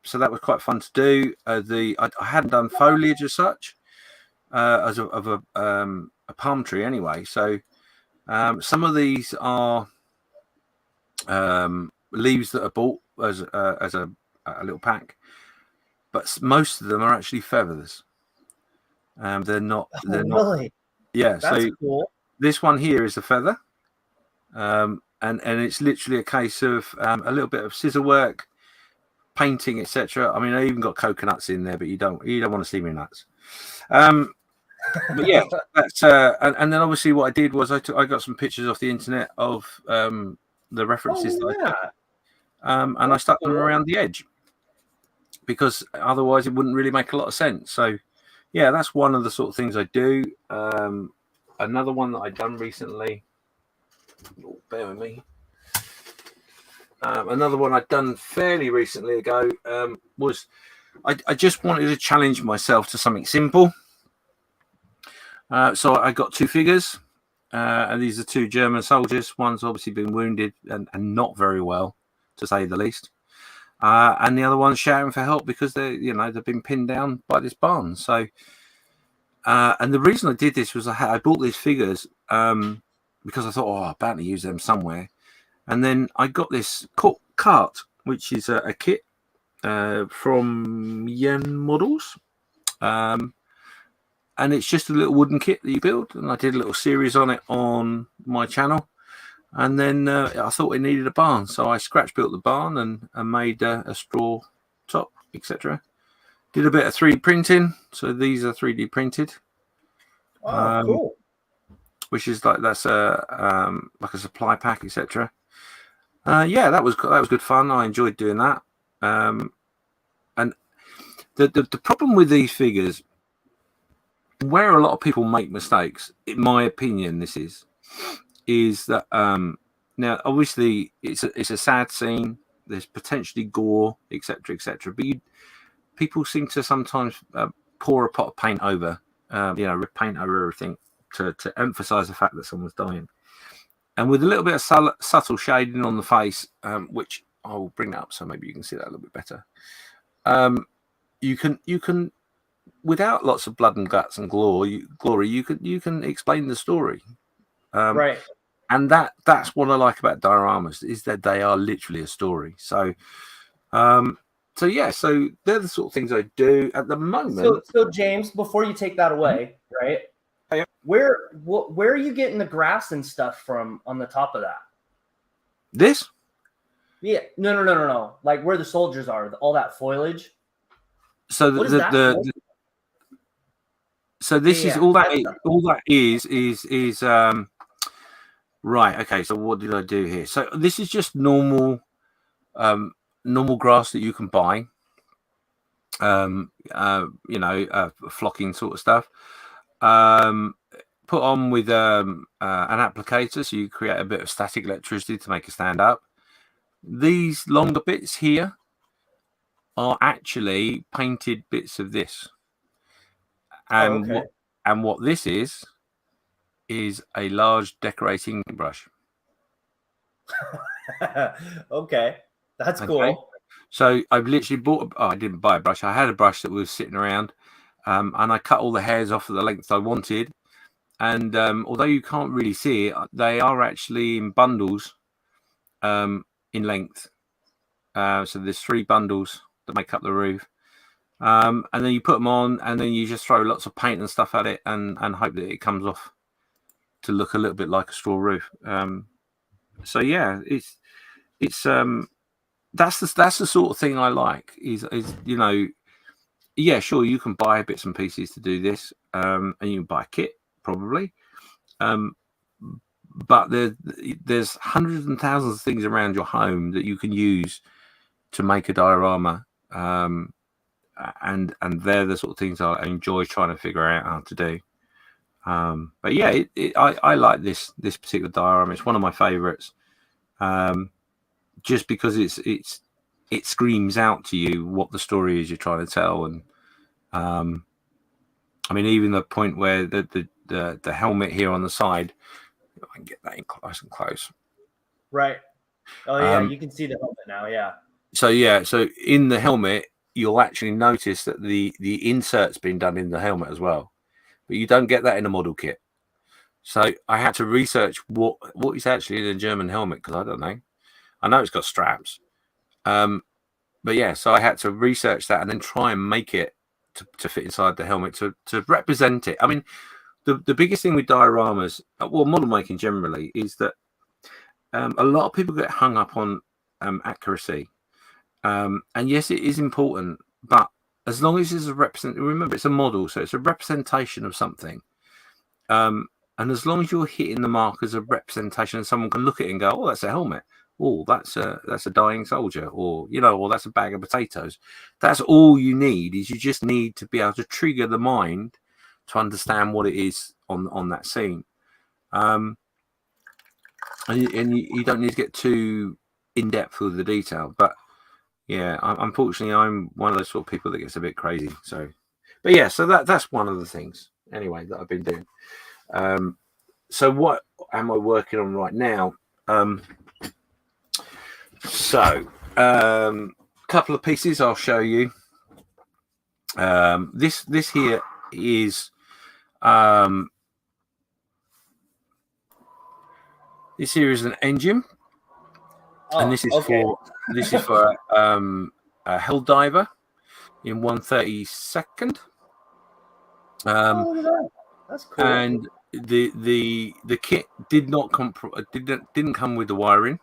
So that was quite fun to do. I hadn't done foliage as such of a palm tree anyway. So some of these are leaves that are bought as a little pack, but most of them are actually feathers. They're not. They're Oh, not. really? Yeah. That's So cool. this one here is a feather, and it's literally a case of a little bit of scissor work, painting, etc. I mean, I even got coconuts in there, but you don't want to see me nuts. But yeah, that's and then obviously what I did was I got some pictures off the internet of the references Oh, that I yeah. took, and I That's stuck them cool. around the edge because otherwise it wouldn't really make a lot of sense. So yeah, that's one of the sort of things I do. Another one that I've done recently. Oh, bear with me. Another one I'd done fairly recently ago was I just wanted to challenge myself to something simple. So I got two figures, and these are two German soldiers. One's obviously been wounded and not very well, to say the least. And the other one's shouting for help because they've been pinned down by this barn. So, and the reason I did this was I bought these figures because I thought, oh, I'm bound to use them somewhere. And then I got this cart, which is a kit from Yen Models. And it's just a little wooden kit that you build. And I did a little series on it on my channel. And then I thought it needed a barn. So I scratch built the barn and made a straw top, etc. Did a bit of 3D printing. So these are 3D printed. Oh, cool. Which is that's like a supply pack, etc. Yeah, that was good fun. I enjoyed doing that. And the problem with these figures, where a lot of people make mistakes, in my opinion, this is that now obviously it's a sad scene. There's potentially gore, etc., etc. But people seem to sometimes pour a pot of paint over, paint over everything to emphasize the fact that someone's dying. And with a little bit of subtle shading on the face, which I will bring that up so maybe you can see that a little bit better. You can, without lots of blood and guts and glory, you can explain the story. Right. And that's what I like about dioramas is that they are literally a story. So, so they're the sort of things I do at the moment. So James, before you take that away, right? Yeah. Where are you getting the grass and stuff from on the top of that? This? Yeah, no. Like where the soldiers are, all that foliage. So so this is all that. All that is right. Okay. So what did I do here? So this is just normal grass that you can buy. Flocking sort of stuff. Put on with an applicator, so you create a bit of static electricity to make it stand up. These longer bits here are actually painted bits of this. And what this is a large decorating brush. Okay, that's cool. So I've literally bought. I didn't buy a brush. I had a brush that was sitting around, and I cut all the hairs off at the length I wanted. And although you can't really see it, they are actually in bundles, in length. So there's 3 bundles that make up the roof. And then you put them on, and then you just throw lots of paint and stuff at it, and hope that it comes off to look a little bit like a straw roof. So yeah, it's that's the sort of thing I like. Is yeah, sure, you can buy bits and pieces to do this, and you can buy a kit probably, but there's hundreds and thousands of things around your home that you can use to make a diorama. And they're the sort of things I enjoy trying to figure out how to do. But yeah, I like this particular diorama. It's one of my favorites, just because it screams out to you what the story is you're trying to tell. And I mean, even the point where the helmet here on the side, if I can get that in close and close. Right. Oh yeah, you can see the helmet now. Yeah. So in the helmet, you'll actually notice that the insert's been done in the helmet as well, but you don't get that in a model kit. So I had to research what is actually in a German helmet, because I don't know. I know it's got straps, but yeah, so I had to research that and then try and make it to fit inside the helmet to represent it. I mean, the biggest thing with dioramas, well, model making generally, is that a lot of people get hung up on accuracy. And yes, it is important, but as long as it's remember, it's a model, so it's a representation of something. And as long as you're hitting the mark as a representation, and someone can look at it and go, "Oh, that's a helmet. Oh, that's a dying soldier," or or that's a bag of potatoes. That's all you need. Is you just need to be able to trigger the mind to understand what it is on that scene. And you don't need to get too in depth with the detail, but yeah, unfortunately, I'm one of those sort of people that gets a bit crazy. So, but yeah, so that's one of the things anyway that I've been doing. So what am I working on right now? Couple of pieces I'll show you. This here is this here is an engine, and this is for a hell diver in 1/32. That's cool. And the kit didn't come with the wiring.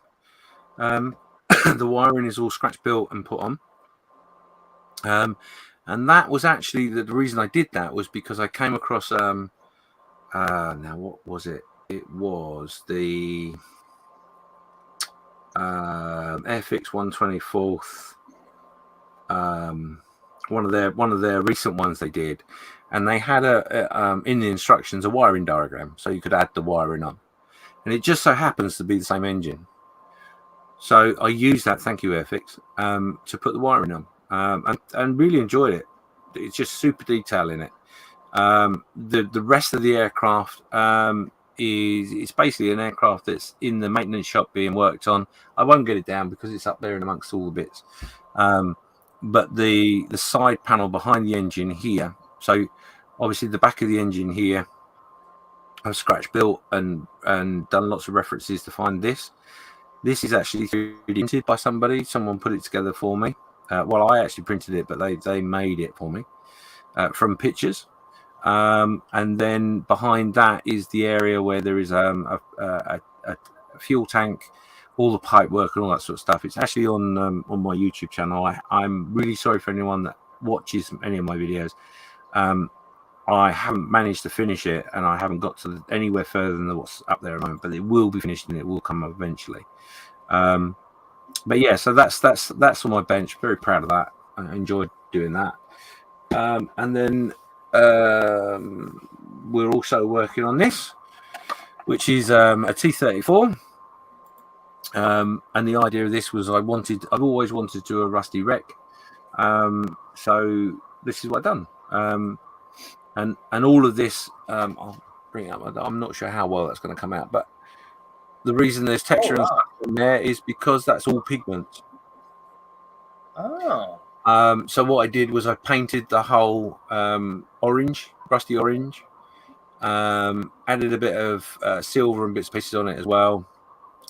The wiring is all scratch built and put on. And that was actually the reason I did that was because I came across now what was it? It was the Airfix 1/24. One of their recent ones they did, and they had in the instructions a wiring diagram, so you could add the wiring on, and it just so happens to be the same engine. So I used that, thank you Airfix, to put the wiring on, and really enjoyed it. It's just super detail in it. The rest of the aircraft it's basically an aircraft that's in the maintenance shop being worked on. I won't get it down because it's up there in amongst all the bits. But the side panel behind the engine here, so obviously the back of the engine here, I've scratch built and done lots of references to find this. This is actually 3D printed by somebody. Someone put it together for me. Well, I actually printed it, but they made it for me from pictures. And then behind that is the area where there is a fuel tank, all the pipe work and all that sort of stuff. It's actually on my YouTube channel. I'm really sorry for anyone that watches any of my videos. I haven't managed to finish it, and I haven't got to anywhere further than what's up there at the moment. But it will be finished, and it will come up eventually. But yeah, so that's on my bench. Very proud of that. I enjoyed doing that. And then we're also working on this, which is a T-34. And the idea of this was I've always wanted to do a rusty wreck. So this is what I've done. And all of this, I'll bring it up. I'm not sure how well that's going to come out, but the reason there's texture and stuff in there is because that's all pigment. Oh. So what I did was I painted the whole orange, rusty orange, added a bit of silver and bits and pieces on it as well.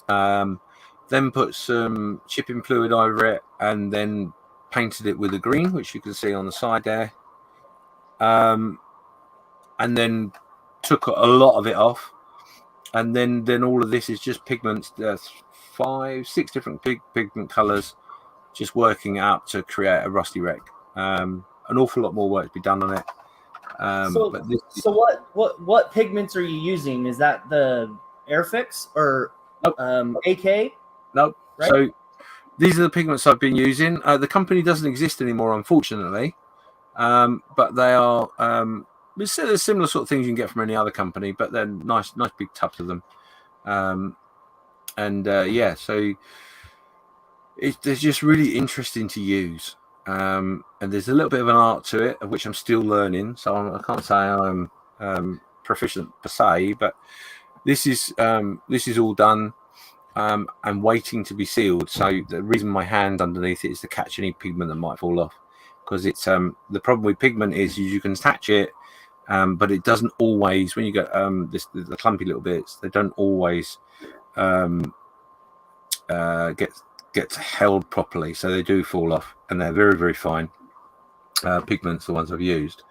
Then put some chipping fluid over it, and then painted it with the green, which you can see on the side there. And then took a lot of it off, and then all of this is just pigments. There's 5-6 different pigment colors, just working out to create a rusty wreck. An awful lot more work to be done on it. So what pigments are you using? Is that the Airfix or AK? Nope. Right? So these are the pigments I've been using. The company doesn't exist anymore, unfortunately, but they are there's similar sort of things you can get from any other company, but they're nice big tubs of them. Yeah, so they're just really interesting to use. And there's a little bit of an art to it, of which I'm still learning. So I can't say I'm proficient per se, but this is all done and waiting to be sealed. So the reason my hand underneath it is to catch any pigment that might fall off, because it's the problem with pigment is you can attach it, but it doesn't always, when you get the clumpy little bits, they don't always get held properly, so they do fall off, and they're very, very fine. pigments, the ones I've used.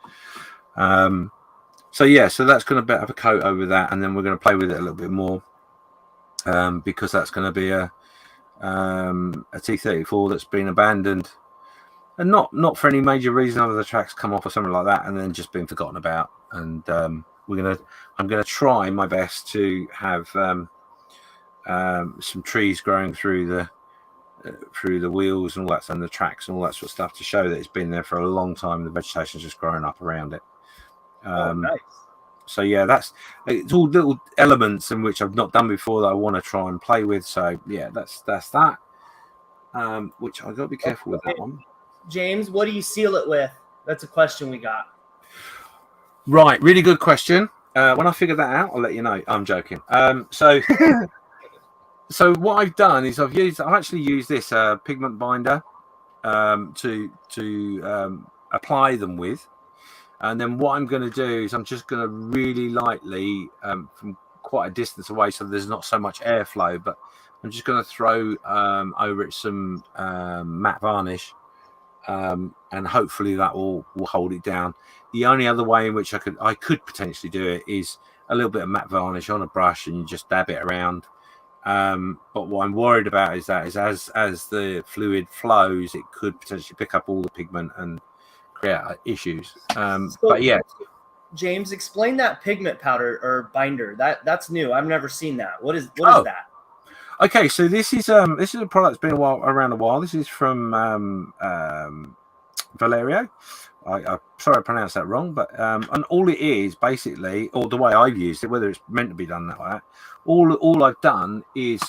So yeah, so that's going to have a coat over that, and then we're going to play with it a little bit more, because that's going to be a T34 that's been abandoned, and not for any major reason other than the tracks come off or something like that, and then just been forgotten about. And I'm gonna try my best to have some trees growing through the wheels and all that, and the tracks and all that sort of stuff, to show that it's been there for a long time. The vegetation's just growing up around it. Nice. So yeah, it's all little elements in which I've not done before that I want to try and play with. So yeah, that's that. Which I've got to be careful with that one. James, what do you seal it with? That's a question we got. Right, really good question. When I figure that out, I'll let you know. I'm joking. So what I've done is I've actually used this pigment binder to apply them with. And then what I'm going to do is I'm just going to really lightly, from quite a distance away, so there's not so much airflow, but I'm just going to throw over it some matte varnish, and hopefully that will hold it down. The only other way in which I could potentially do it is a little bit of matte varnish on a brush, and you just dab it around. But what I'm worried about is as the fluid flows, it could potentially pick up all the pigment and create issues. But yeah, James, explain that pigment powder or binder. That's new. I've never seen that. What is that? Okay, so this is a product that's been around a while. This is from Valerio. I'm sorry I pronounced that wrong, but and all it is basically, or the way I've used it, whether it's meant to be done that way, all I've done is,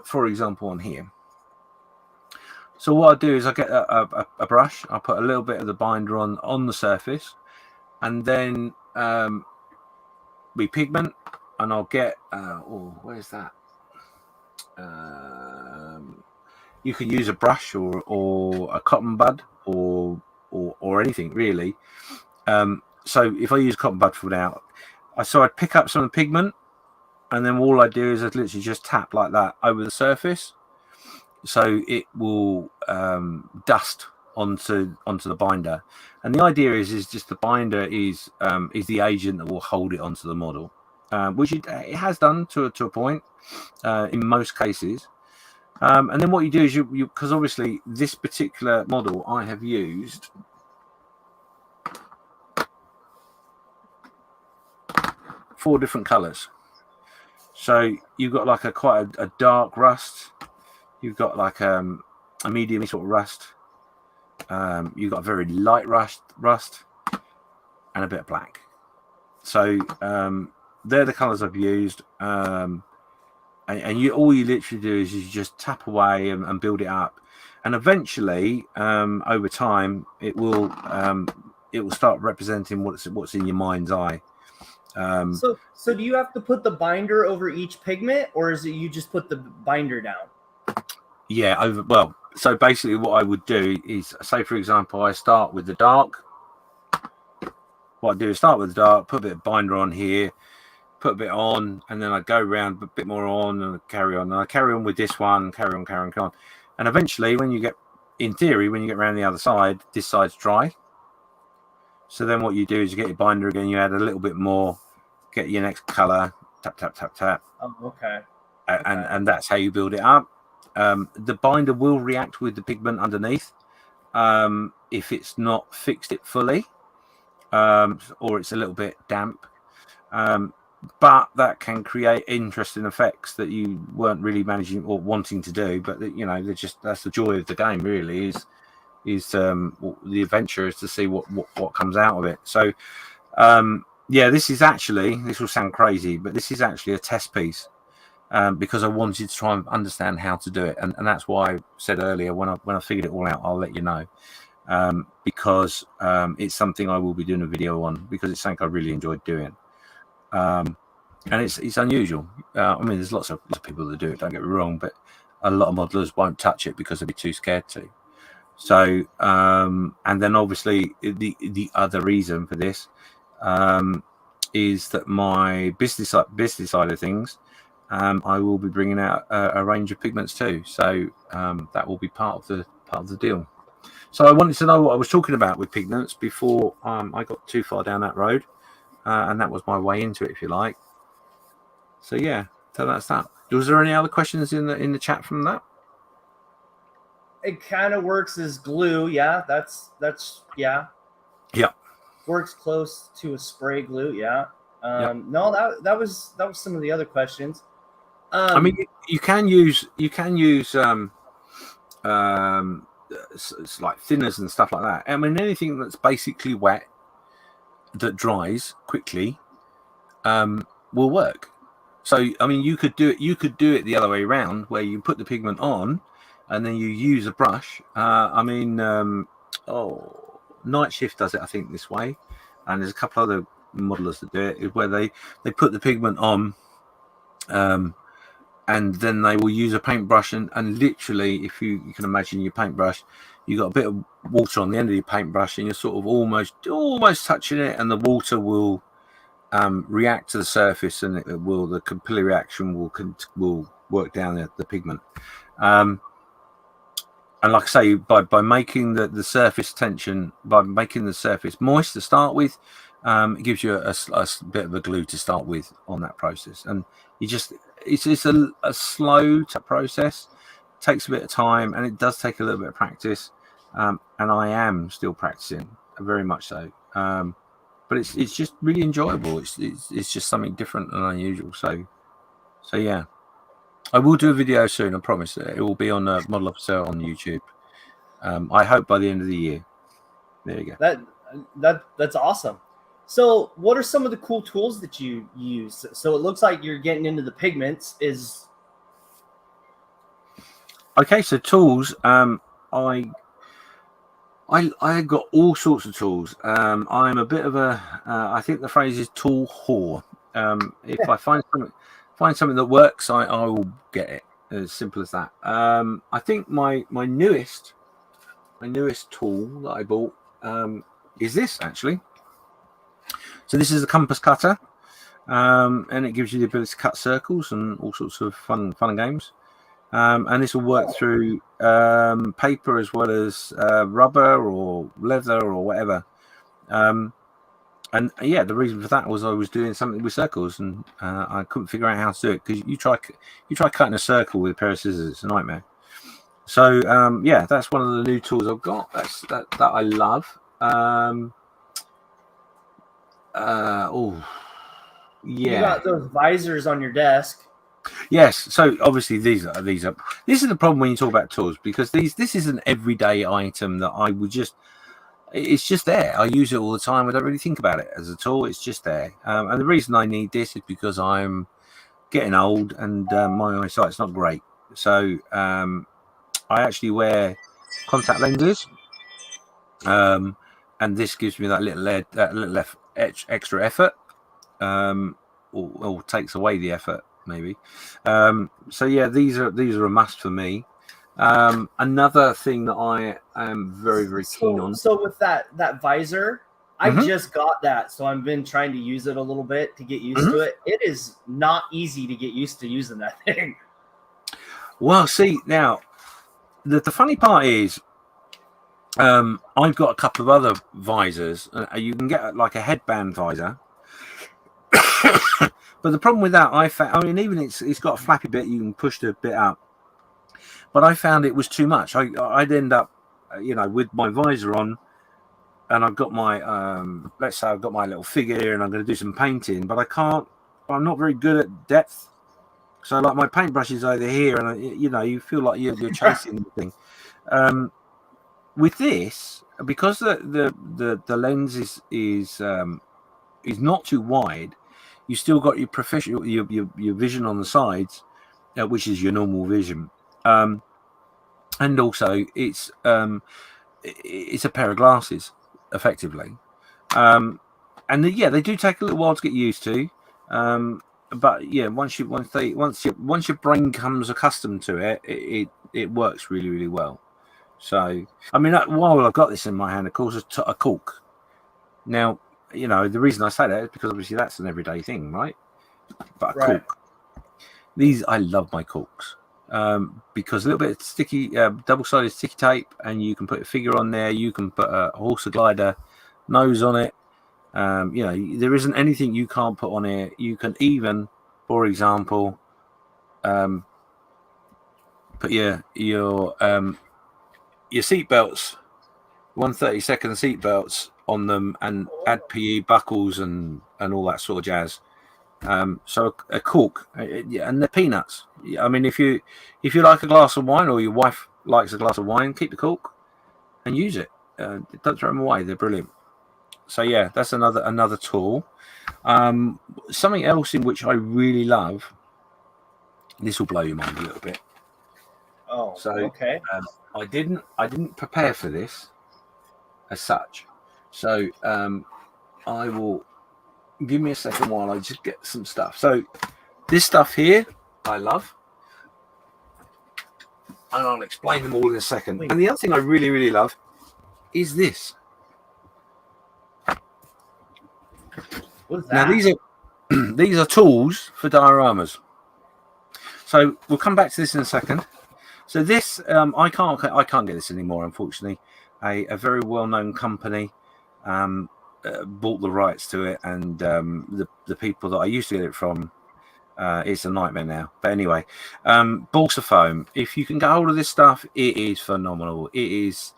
for example, on here. So what I do is I get a brush, I put a little bit of the binder on the surface, and then we pigment, and I'll get where's that? You can use a brush or a cotton bud or anything really. So if I use cotton bud for now, I'd pick up some of the pigment, and then all I do is I'd literally just tap like that over the surface. So it will dust onto the binder, and the idea is just the binder is the agent that will hold it onto the model, which it has done to a point in most cases. And then what you do is you because obviously this particular model I have used 4 different colors. So you've got like quite a dark rust. You've got like a medium sort of rust. You've got a very light rust, and a bit of black. So they're the colours I've used. And all you literally do is you just tap away and build it up, and eventually, over time, it will start representing what's in your mind's eye. So do you have to put the binder over each pigment, or is it you just put the binder down? Yeah, so basically what I would do is, say for example, I start with the dark. What I do is start with the dark, put a bit of binder on here, put a bit on, and then I go around a bit more on, and carry on. And I carry on with this one, carry on. And eventually, in theory, when you get around the other side, this side's dry. So then what you do is you get your binder again, you add a little bit more, get your next color, tap. Oh, okay. And that's how you build it up. The binder will react with the pigment underneath if it's not fixed it fully, or it's a little bit damp. But that can create interesting effects that you weren't really managing or wanting to do. But that's the joy of the game, really. Is the adventure is to see what comes out of it. So this will sound crazy, but this is actually a test piece. Because I wanted to try and understand how to do it, and that's why I said earlier, when I figured it all out, I'll let you know, because it's something I will be doing a video on, because it's something I really enjoyed doing, and it's unusual. I mean, there's lots of people that do it, don't get me wrong, but a lot of modelers won't touch it because they'd be too scared to. So and then obviously the other reason for this is that my business side of things, I will be bringing out a range of pigments too, so that will be part of the deal. So I wanted to know what I was talking about with pigments before I got too far down that road, and that was my way into it, if you like. So yeah, so that's that. Was there any other questions in the chat from that? It kind of works as glue. Yeah, that's yeah. Yeah. Works close to a spray glue. Yeah. Yeah. No, that was some of the other questions. I mean, you can use it's like thinners and stuff like that. I mean, anything that's basically wet that dries quickly will work. So I mean, you could do it. You could do it the other way around, where you put the pigment on, and then you use a brush. I mean, Night Shift does it, I think, this way, and there's a couple other modelers that do it, where they put the pigment on, and then they will use a paintbrush, and literally, if you can imagine your paintbrush, you got a bit of water on the end of your paintbrush, and you're sort of almost touching it, and the water will react to the surface, and the capillary reaction will work down the pigment. And like I say, by making the surface tension, by making the surface moist to start with, it gives you a bit of a glue to start with on that process. And it's a slow process. It takes a bit of time, and it does take a little bit of practice. And I am still practicing, very much so. But it's just really enjoyable. It's just something different and unusual. So yeah, I will do a video soon. I promise. It will be on Model Officer on YouTube. I hope by the end of the year. There you go. That's awesome. So, what are some of the cool tools that you use? So it looks like you're getting into the pigments. Okay, so tools. I got all sorts of tools. I'm a bit of a. I think the phrase is tool whore. If I find something that works, I will get it. As simple as that. I think my newest tool that I bought is this, actually. So this is a compass cutter, and it gives you the ability to cut circles and all sorts of fun and games. And this will work through paper as well as rubber or leather or whatever. And yeah, the reason for that was I was doing something with circles, and I couldn't figure out how to do it, because you try cutting a circle with a pair of scissors, it's a nightmare. So yeah, that's one of the new tools I've got. That I love. Yeah. You got those visors on your desk. Yes. So obviously this is the problem when you talk about tools, because this is an everyday item that I would it's just there. I use it all the time. I don't really think about it as a tool. It's just there. And the reason I need this is because I'm getting old and my eyesight's not great. So I actually wear contact lenses. And this gives me that little extra effort, or takes away the effort, maybe. So yeah, these are a must for me. Another thing that I am very, very keen on. So with that visor, I just got that, so I've been trying to use it a little bit to get used to it. It is not easy to get used to using that thing. Well, see, now the funny part is, I've got a couple of other visors. You can get like a headband visor. But the problem with that, I mean, even it's got a flappy bit, you can push the bit up. But I found it was too much. I'd end up, with my visor on, and I've got my, let's say I've got my little figure here, and I'm going to do some painting, but I'm not very good at depth. So like my paintbrush is over here, and you feel like you're chasing the thing. With this, because the lens is not too wide, you still got your professional your vision on the sides, which is your normal vision, and also it's a pair of glasses, effectively, and they do take a little while to get used to, but yeah, once your brain becomes accustomed to it, it works really, really well. So I mean, while I've got this in my hand, of course, a cork. Now, the reason I say that is because obviously that's an everyday thing, right? But a cork. I love my corks. because a little bit of sticky, double-sided sticky tape, and you can put a figure on there. You can put a horse glider nose on it. There isn't anything you can't put on here. You can even, for example, put your seat belts, 132nd seat belts on them, and add PE buckles and all that sort of jazz. So a cork, and the peanuts. I mean, if you like a glass of wine, or your wife likes a glass of wine, keep the cork and use it. Don't throw them away; they're brilliant. So yeah, that's another tool. Something else in which I really love. This will blow your mind a little bit. Oh, so okay. I didn't prepare for this as such. So I will give me a second while I just get some stuff. So this stuff here I love, and I'll explain them all in a second. And the other thing I really, really love is this. What is that? Now these are tools for dioramas. So we'll come back to this in a second. So this I can't get this anymore, unfortunately. A very well-known company bought the rights to it, and the people that I used to get it from, it's a nightmare now. But anyway, balsa foam. If you can get hold of this stuff, it is phenomenal. It is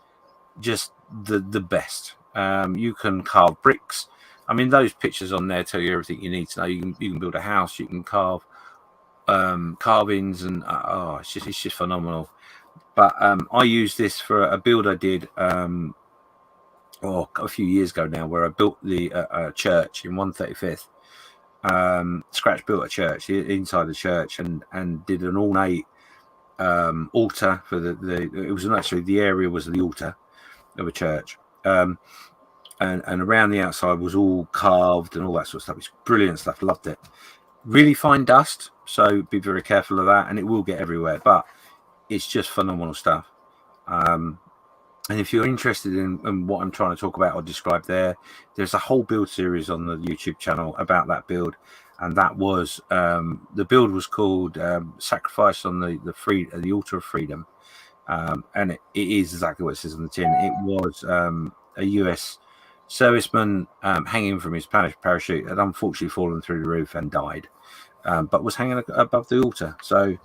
just the best. You can carve bricks. I mean, those pictures on there tell you everything you need to know. You can build a house. You can carve carvings, and it's just phenomenal. But I used this for a build I did a few years ago now, where I built the church in 135th. Scratch built a church inside the church, and did an ornate altar for it was actually the area was the altar of a church, and around the outside was all carved and all that sort of stuff. It's brilliant stuff. Loved it. Really fine dust, so be very careful of that, and it will get everywhere, but it's just phenomenal stuff. And if you're interested in what I'm trying to talk about or describe there's a whole build series on the YouTube channel about that build. And that was the build was called Sacrifice on the Altar of Freedom. And it is exactly what it says on the tin. It was a US serviceman hanging from his parachute, had unfortunately fallen through the roof and died, but was hanging above the altar. So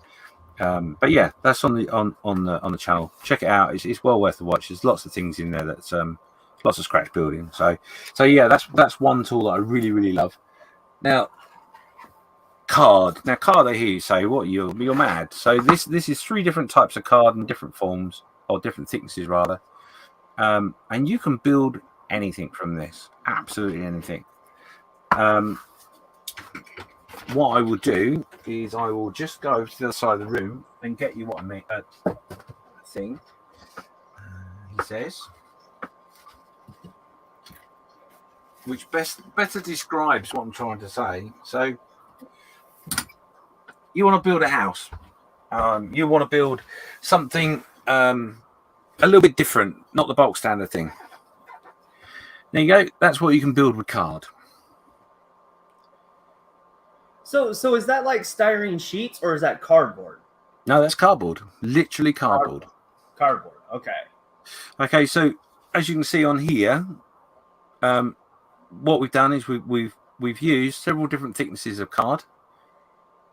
but yeah, that's on the channel. Check it out. It's well worth the watch. There's lots of things in there that's lots of scratch building. So yeah, that's one tool that I really, really love. Now card, I hear you say, what, you're mad. So this is 3 different types of card in different forms, or different thicknesses rather, and you can build anything from this, absolutely anything. What I will do is I will just go over to the other side of the room and get you what I mean. Thing he says, which better describes what I'm trying to say. So you want to build a house. You want to build something a little bit different, not the bulk standard thing. There you go. That's what you can build with card. So is that like styrene sheets, or is that cardboard? No, that's cardboard. Literally cardboard. Cardboard. Okay. Okay. So as you can see on here, what we've done is we've used several different thicknesses of card.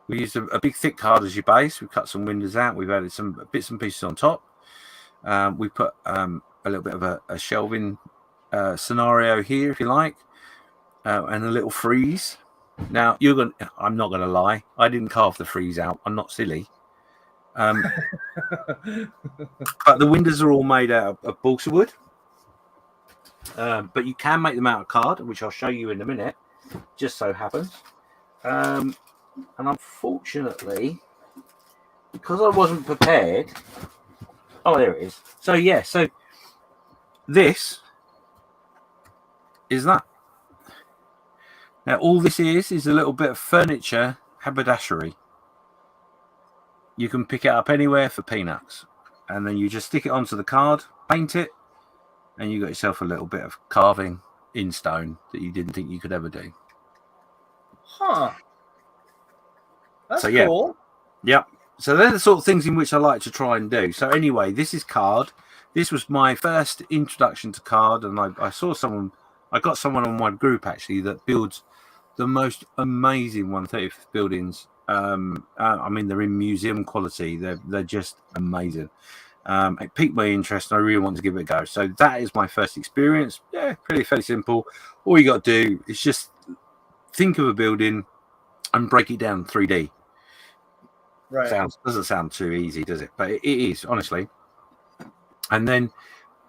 We used a big thick card as your base. We've cut some windows out. We've added some bits and pieces on top. We put a little bit of a shelving scenario here, if you like, and a little frieze. Now I'm not gonna lie, I didn't carve the frieze out. I'm not silly. But the windows are all made out of balsa wood. But you can make them out of card, which I'll show you in a minute. Just so happens. And unfortunately, because I wasn't prepared. Oh, there it is. So yeah, so this is that. Now, all this is a little bit of furniture haberdashery. You can pick it up anywhere for peanuts. And then you just stick it onto the card, paint it, and you got yourself a little bit of carving in stone that you didn't think you could ever do. Huh. That's so, yeah. cool. Yep. So they're the sort of things in which I like to try and do. So anyway, this is card. This was my first introduction to card, and I saw someone. I got someone on my group actually that builds the most amazing 135th buildings. I mean, they're in museum quality. They're just amazing. It piqued my interest, and I really want to give it a go. So that is my first experience. Yeah, pretty fairly simple. All you got to do is just think of a building and break it down 3D. Right. Doesn't sound too easy, does it? But it is, honestly. And then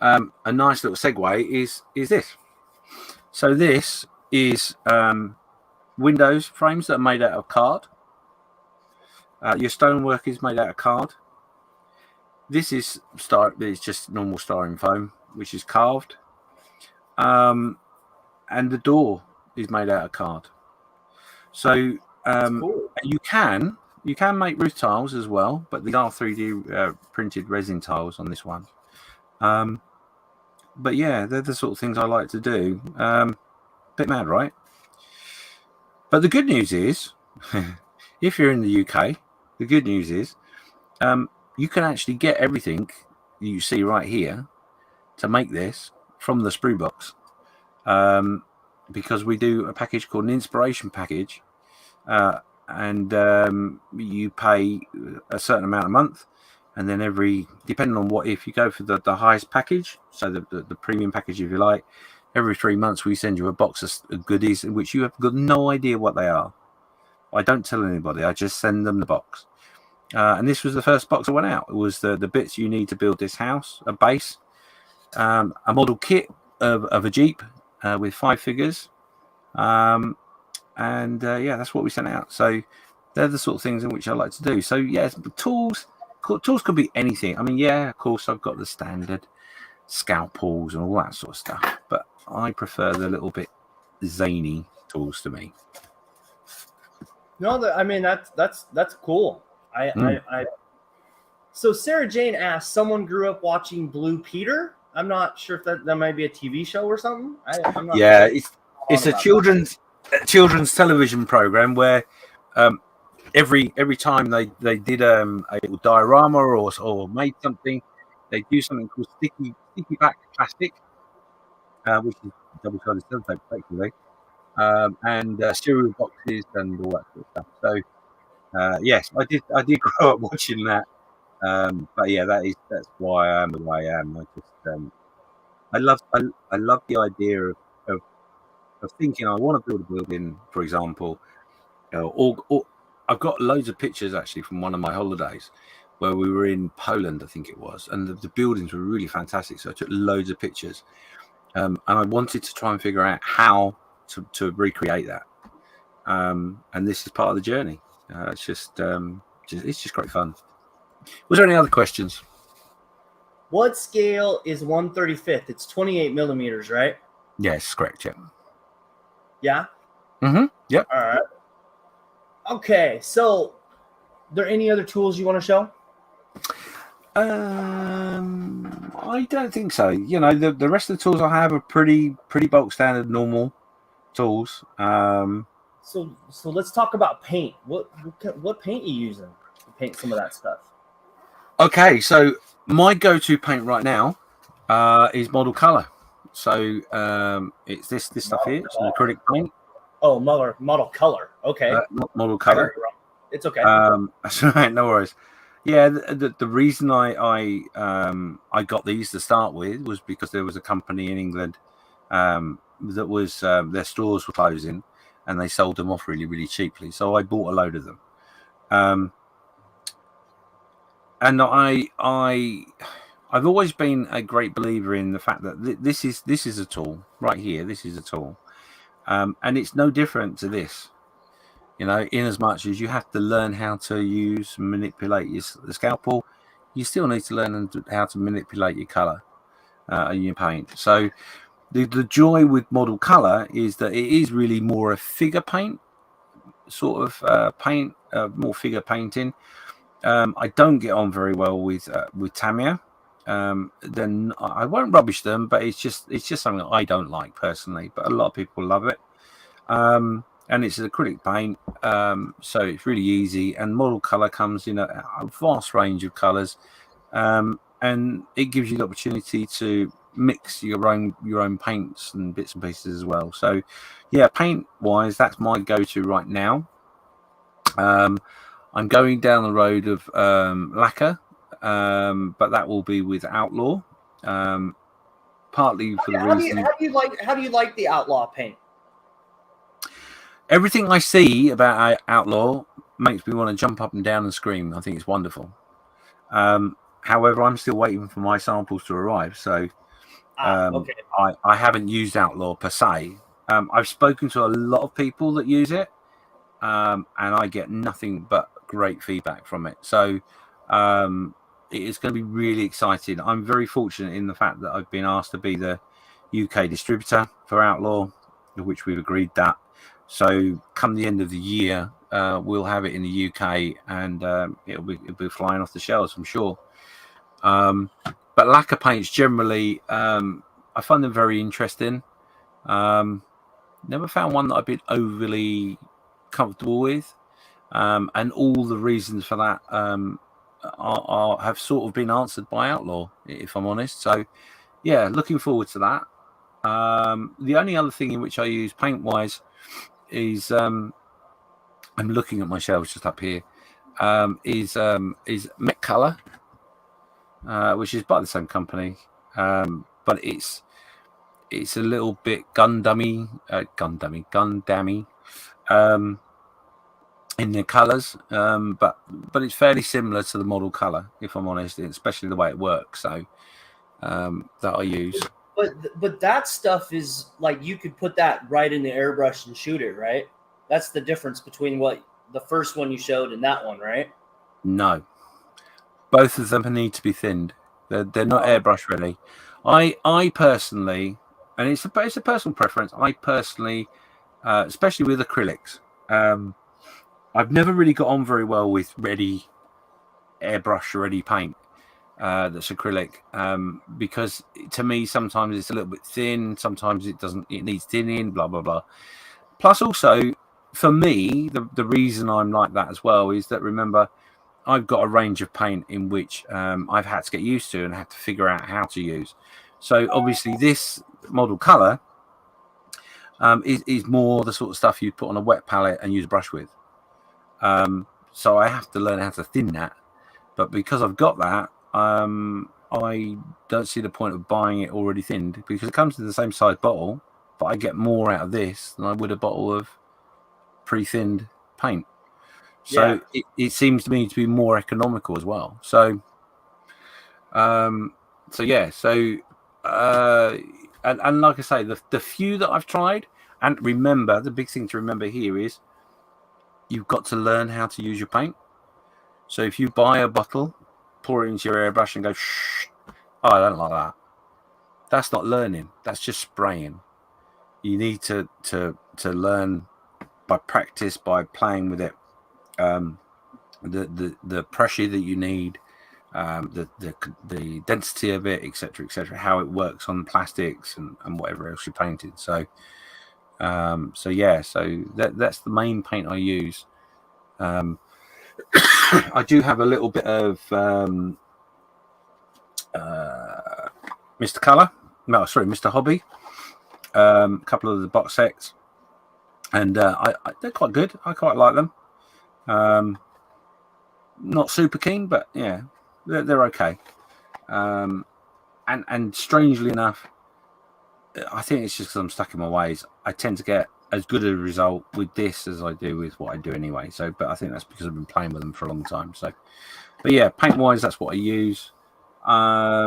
a nice little segue is this. So this is windows frames that are made out of card. Your stonework is made out of card. This is it's just normal styrofoam foam, which is carved. And the door is made out of card. So Cool. you can make roof tiles as well, but these are 3D printed resin tiles on this one. But yeah, they're the sort of things I like to do. Bit mad, right? But the good news is, if you're in the UK, the good news is you can actually get everything you see right here to make this from the sprue box. Because we do a package called an inspiration package, and you pay a certain amount a month, and then depending on if you go for the highest package, so the premium package if you like, every 3 months we send you a box of goodies in which you have got no idea what they are. I don't tell anybody, I just send them the box. And this was the first box that went out. It was the bits you need to build this house, a base, a model kit of a Jeep with 5 figures, and that's what we sent out. So they're the sort of things in which I like to do. So yes, tools could be anything. I mean, yeah, of course I've got the standard scalpels and all that sort of stuff, but I prefer the little bit zany tools to me. No, I mean that's cool. So Sarah Jane asked, someone grew up watching Blue Peter. I'm not sure if that might be a TV show or something. I'm not sure. It's a children's television program where every time they did a little diorama or made something, they do something called sticky back plastic, which is double-sided sellotape effectively, and cereal boxes and all that sort of stuff. So yes, I did grow up watching that. But yeah, that's why I am the way I am. I love the idea of thinking I want to build a building, for example, or I've got loads of pictures actually from one of my holidays where we were in Poland, I think it was, and the buildings were really fantastic. So I took loads of pictures, and I wanted to try and figure out how to recreate that. And this is part of the journey. It's just great fun. Was there any other questions? What scale is 1/35th? It's 28 millimeters, right? Yes, correct. Yeah. Yeah. Mm-hmm. Yep. All right. Okay. So, there any other tools you want to show? I don't think so. You know, the rest of the tools I have are pretty bulk standard, normal tools. So let's talk about paint. What paint you using to paint some of that stuff? Okay, so my go-to paint right now is Model Color. So it's this stuff here. It's an acrylic paint. Oh, model color. Okay. Model Color. It's okay. That's all right. No worries. Yeah, the reason I got these to start with was because there was a company in England that was their stores were closing, and they sold them off really, really cheaply. So I bought a load of them. And I've always been a great believer in the fact that this is a tool right here. This is a tool, and it's no different to this. You know, in as much as you have to learn how to use and manipulate the scalpel, you still need to learn how to manipulate your color and your paint. So the joy with Model Color is that it is really more a figure paint sort of paint, more figure painting. I don't get on very well with Tamiya. Then I won't rubbish them, but it's just something that I don't like personally. But a lot of people love it. and it's an acrylic paint, so it's really easy. And model color comes in a vast range of colors, and it gives you the opportunity to mix your own paints and bits and pieces as well. So, yeah, paint wise, that's my go-to right now. I'm going down the road of lacquer, but that will be with Outlaw. Partly for the reason. How do you like the Outlaw paint? Everything I see about Outlaw makes me want to jump up and down and scream. I think it's wonderful. However, I'm still waiting for my samples to arrive, so Okay. I haven't used Outlaw per se. I've spoken to a lot of people that use it, and I get nothing but great feedback from it. So it's going to be really exciting. I'm very fortunate in the fact that I've been asked to be the UK distributor for Outlaw, which we've agreed that. So come the end of the year, we'll have it in the UK, and it'll be flying off the shelves, I'm sure. But lacquer paints generally, I find them very interesting. Never found one that I've been overly comfortable with, and all the reasons for that have sort of been answered by Outlaw, if I'm honest. So, yeah, looking forward to that. The only other thing in which I use paint-wise is I'm looking at my shelves just up here. Is Met Color, which is by the same company, but it's a little bit Gundammy, in the colours, but it's fairly similar to the model colour, if I'm honest, especially the way it works. So that I use. But that stuff is like you could put that right in the airbrush and shoot it, right? That's the difference between what the first one you showed and that one, right? No, both of them need to be thinned. They're not airbrush ready. I personally, and it's a personal preference. I personally, especially with acrylics, I've never really got on very well with airbrush ready paint that's acrylic, because to me sometimes it's a little bit thin, sometimes it doesn't. It needs thinning, blah blah blah. Plus, also for me, the reason I'm like that as well is that, remember, I've got a range of paint in which I've had to get used to and had to figure out how to use. So obviously this model color is more the sort of stuff you put on a wet palette and use a brush with. So I have to learn how to thin that. But because I've got that, I don't see the point of buying it already thinned, because it comes in the same size bottle, but I get more out of this than I would a bottle of pre-thinned paint. So yeah, it seems to me to be more economical as well. So, yeah. So, and like I say, the few that I've tried, and remember, the big thing to remember here is you've got to learn how to use your paint. So if you buy a bottle, pour it into your airbrush and go, shh, oh, I don't like that. That's not learning. That's just spraying. You need to learn by practice, by playing with it. The pressure that you need, the density of it, etc., how it works on plastics and whatever else you painted. So yeah, so that's the main paint I use. I do have a little bit of Mr. Hobby, a couple of the box sets, and they're quite good. I quite like them. Not super keen, but yeah, they're okay. And strangely enough, I think it's just because I'm stuck in my ways. I tend to get as good a result with this as I do with what I do anyway. So, but I think that's because I've been playing with them for a long time. So, but yeah, paint wise, that's what I use. I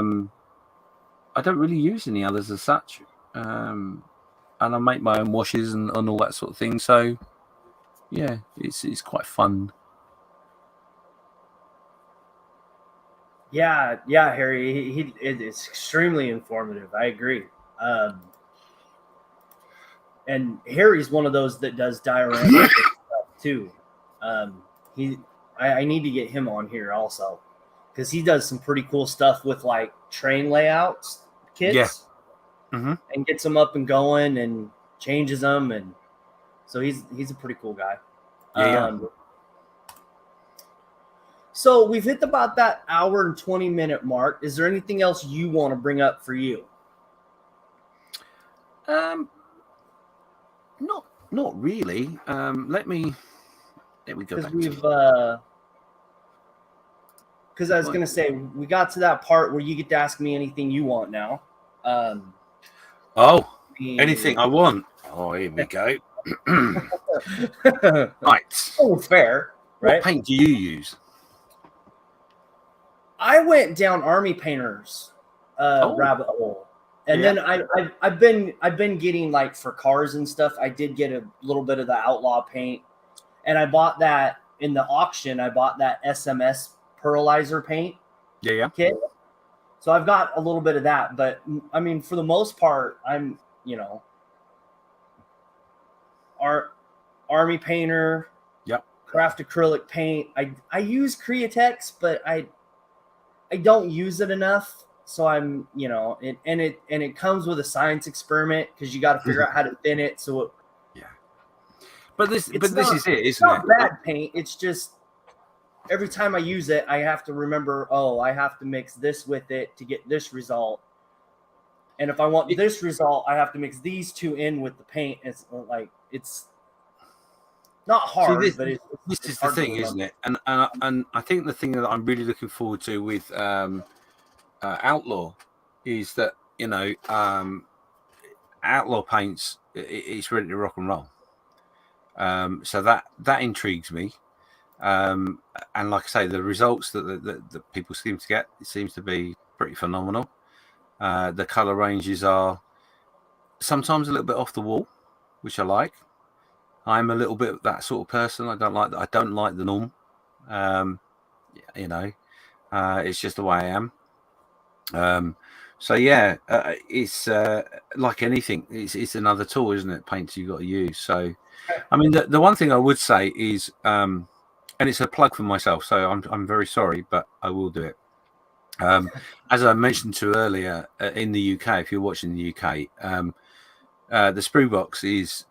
don't really use any others as such. And I make my own washes and all that sort of thing. So, yeah, it's quite fun. Yeah, Harry. It's extremely informative. I agree. And Harry's one of those that does diorama stuff too. I need to get him on here also, because he does some pretty cool stuff with like train layouts kits, yeah. Mm-hmm. And gets them up and going and changes them, and So he's a pretty cool guy. Yeah. So we've hit about that hour and 20-minute mark. Is there anything else you want to bring up for you? Not really. Let me go Because back we've to because I was gonna say we got to that part where you get to ask me anything you want now. Anything I want. Oh, here we go. Right. Oh, fair, right? What paint do you use? I went down Army Painters rabbit hole, and then I've been getting, like, for cars and stuff. I did get a little bit of the Outlaw paint, and I bought that in the auction. I bought that SMS Pearlizer paint kit. So I've got a little bit of that, but I mean, for the most part, I'm, Army Painter, craft acrylic paint. I use Createx, but I don't use it enough. So I'm, it comes with a science experiment because you got to figure out how to thin it. So this is it, isn't it? It's not bad paint. It's just every time I use it, I have to remember, I have to mix this with it to get this result. And if I want this result, I have to mix these two in with the paint. It's like, it's not hard, but this is the thing, isn't it? And I think the thing that I'm really looking forward to with Outlaw is that Outlaw paints, it's ready to rock and roll. So that intrigues me. And like I say, the results that people seem to get, it seems to be pretty phenomenal. The color ranges are sometimes a little bit off the wall, which I like. I'm a little bit that sort of person. I don't like the norm. It's just the way I am. It's like anything. It's another tool, isn't it? Paints you've got to use. So, I mean, the one thing I would say is, and it's a plug for myself. So I'm very sorry, but I will do it. As I mentioned to earlier, in the UK, if you're watching the UK, the Sprue Box is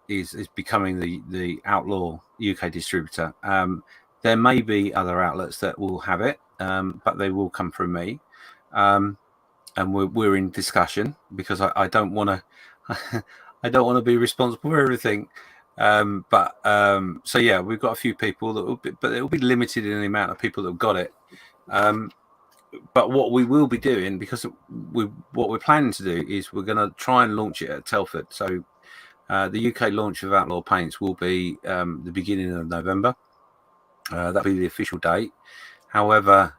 becoming the Outlaw UK distributor. There may be other outlets that will have it, but they will come through me. And we're in discussion because I don't want to I don't want to be responsible for everything. So yeah, we've got a few people but it will be limited in the amount of people that have got it. But what we will be doing, because what we're planning to do is we're going to try and launch it at Telford. So the UK launch of Outlaw Paints will be the beginning of November. That'll be the official date. However,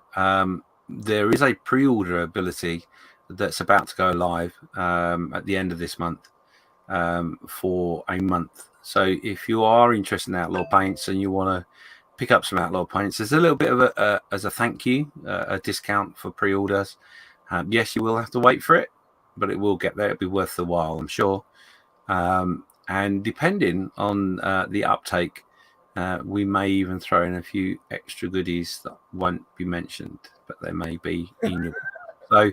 there is a pre-order ability that's about to go live at the end of this month for a month. So if you are interested in Outlaw Paints and you want to pick up some Outlaw Paints, there's a little bit of as a thank you, a discount for pre-orders. Yes, you will have to wait for it, but it will get there. It'll be worth the while, I'm sure. And depending on the uptake, we may even throw in a few extra goodies that won't be mentioned, but they may be in your. So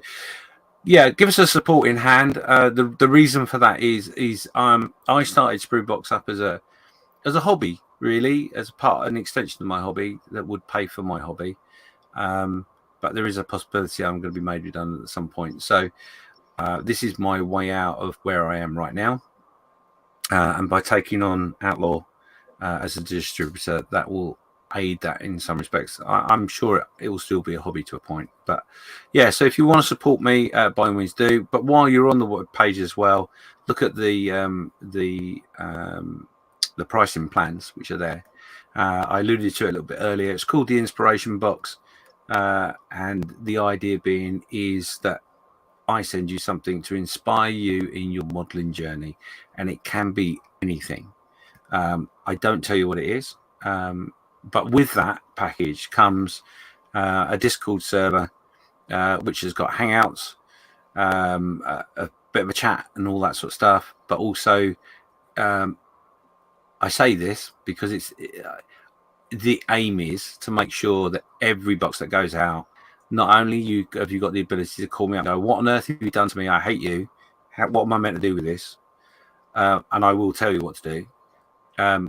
yeah, give us a support in hand. The reason for that is I started Sprue Box up as a hobby, really, as an extension of my hobby that would pay for my hobby. But there is a possibility I'm going to be made redundant at some point. So this is my way out of where I am right now. And by taking on Outlaw as a distributor, that will aid that in some respects. I'm sure it will still be a hobby to a point. But yeah, so if you want to support me, by all means do. But while you're on the web page as well, look at the pricing plans which are there. I alluded to it a little bit earlier. It's called the Inspiration Box, and the idea being is that I send you something to inspire you in your modeling journey, and it can be anything. I don't tell you what it is, but with that package comes a Discord server which has got Hangouts, a bit of a chat and all that sort of stuff, but also I say this because the aim is to make sure that every box that goes out, not only have you got the ability to call me up and go, what on earth have you done to me? I hate you. What am I meant to do with this? And I will tell you what to do.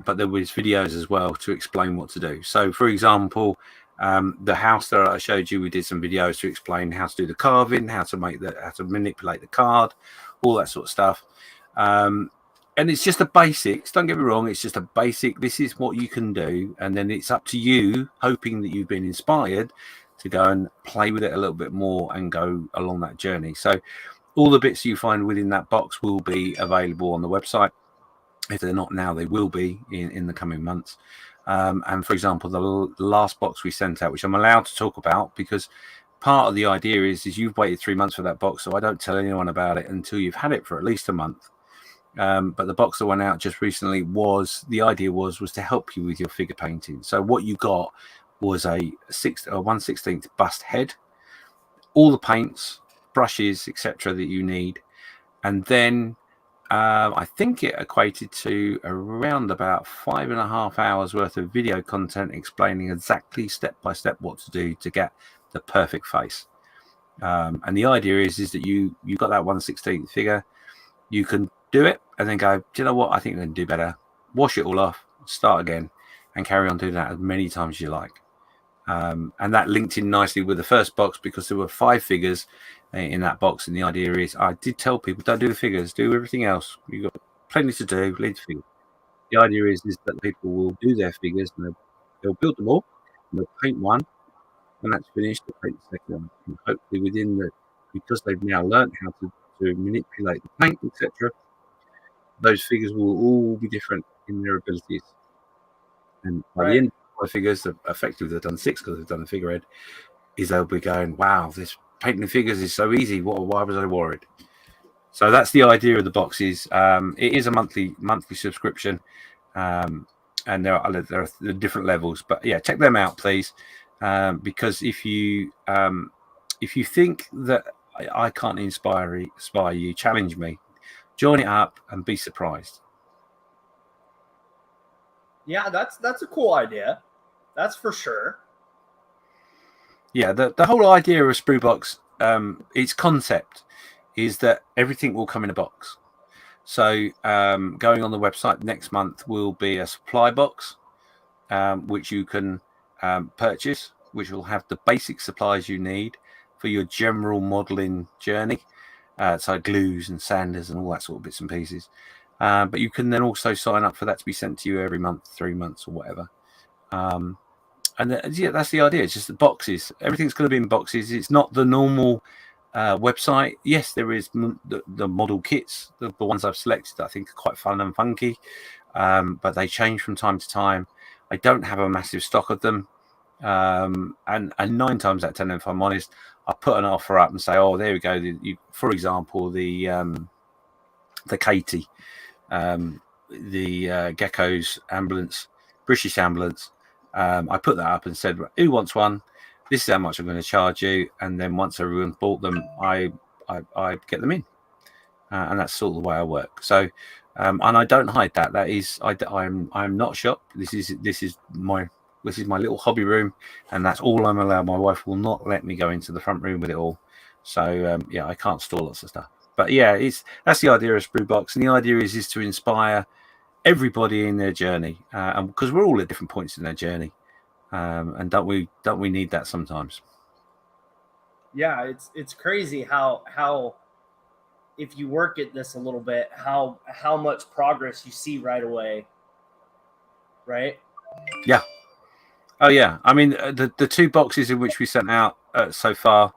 but there was videos as well to explain what to do. So, for example, the house that I showed you, we did some videos to explain how to do the carving, how to manipulate the card, all that sort of stuff. And it's just the basics. Don't get me wrong; it's just a basic. This is what you can do, and then it's up to you, hoping that you've been inspired to go and play with it a little bit more and go along that journey. So, all the bits you find within that box will be available on the website. If they're not now, they will be in the coming months. And for example, the last box we sent out, which I'm allowed to talk about because part of the idea is you've waited 3 months for that box, so I don't tell anyone about it until you've had it for at least a month. But the box that went out just recently was to help you with your figure painting. So what you got was a 1/16 bust head, all the paints, brushes, etc. that you need, and then I think it equated to around about 5.5 hours worth of video content explaining exactly step by step what to do to get the perfect face. And the idea is that you got that 1/16 figure, you can do it and then go, do you know what? I think I can do better. Wash it all off, start again, and carry on doing that as many times as you like. And that linked in nicely with the first box because there were 5 figures in that box, and the idea is I did tell people don't do the figures, do everything else. You've got plenty to do, leave the figures. The idea is that people will do their figures and they'll build them all, and they'll paint one, and that's finished, they'll paint the second one. And hopefully because they've now learned how to manipulate the paint, etc., those figures will all be different in their abilities. And by the end of 5 figures, effectively they've done 6 because they've done the figurehead, is they'll be going, wow, this painting figures is so easy. Why was I worried? So that's the idea of the boxes. It is a monthly subscription, and there are different levels. But yeah, check them out, please, because if you think that I can't inspire you, challenge me, join it up, and be surprised. Yeah, that's a cool idea. That's for sure. Yeah, the whole idea of a sprue box, its concept is that everything will come in a box. So going on the website next month will be a supply box, which you can purchase, which will have the basic supplies you need for your general modeling journey. So glues and sanders and all that sort of bits and pieces. But you can then also sign up for that to be sent to you every month, 3 months or whatever. And yeah, that's the idea. It's just the boxes. Everything's going to be in boxes. It's not the normal website. Yes, there is the model kits. The ones I've selected, I think, are quite fun and funky, but they change from time to time. I don't have a massive stock of them, and 9 times out of 10, if I'm honest, I put an offer up and say, "Oh, there we go." For example, the Katie, the Gecko's ambulance, British ambulance. I put that up and said, who wants one? This is how much I'm going to charge you. And then once everyone's bought them, I get them in. And that's sort of the way I work. So, and I don't hide that. That is, I'm not shop. This is my little hobby room, and that's all I'm allowed. My wife will not let me go into the front room with it all. So yeah, I can't store lots of stuff. But yeah, that's the idea of Sprue Box, and the idea is to inspire everybody in their journey, and because we're all at different points in their journey, and don't we need that sometimes? Yeah, it's crazy how if you work at this a little bit, how much progress you see right away, right? Yeah. Oh yeah. I mean, the 2 boxes in which we sent out so far,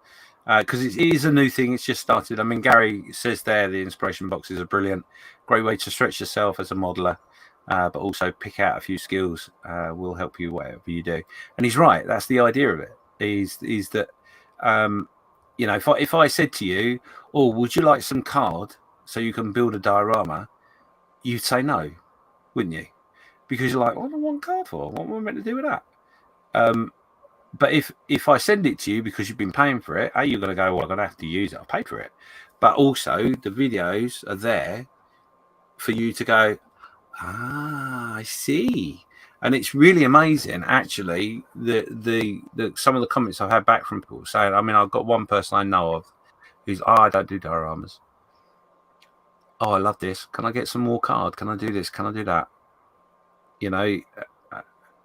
because it is a new thing. It's just started. I mean, Gary says there the inspiration boxes are brilliant. Great way to stretch yourself as a modeler, but also pick out a few skills. Will help you whatever you do. And he's right. That's the idea of it. Is that you know, if I said to you, "Oh, would you like some card so you can build a diorama?" You'd say no, wouldn't you? Because you're like, "What do I want card for? What am I meant to do with that?" But if I send it to you because you've been paying for it, you're going to go, well, I'm going to have to use it. I paid for it. But also the videos are there for you to go, I see. And it's really amazing, actually, the some of the comments I've had back from people saying, I mean, I've got one person I know of who's, I don't do dioramas. Oh, I love this. Can I get some more card? Can I do this? Can I do that? You know,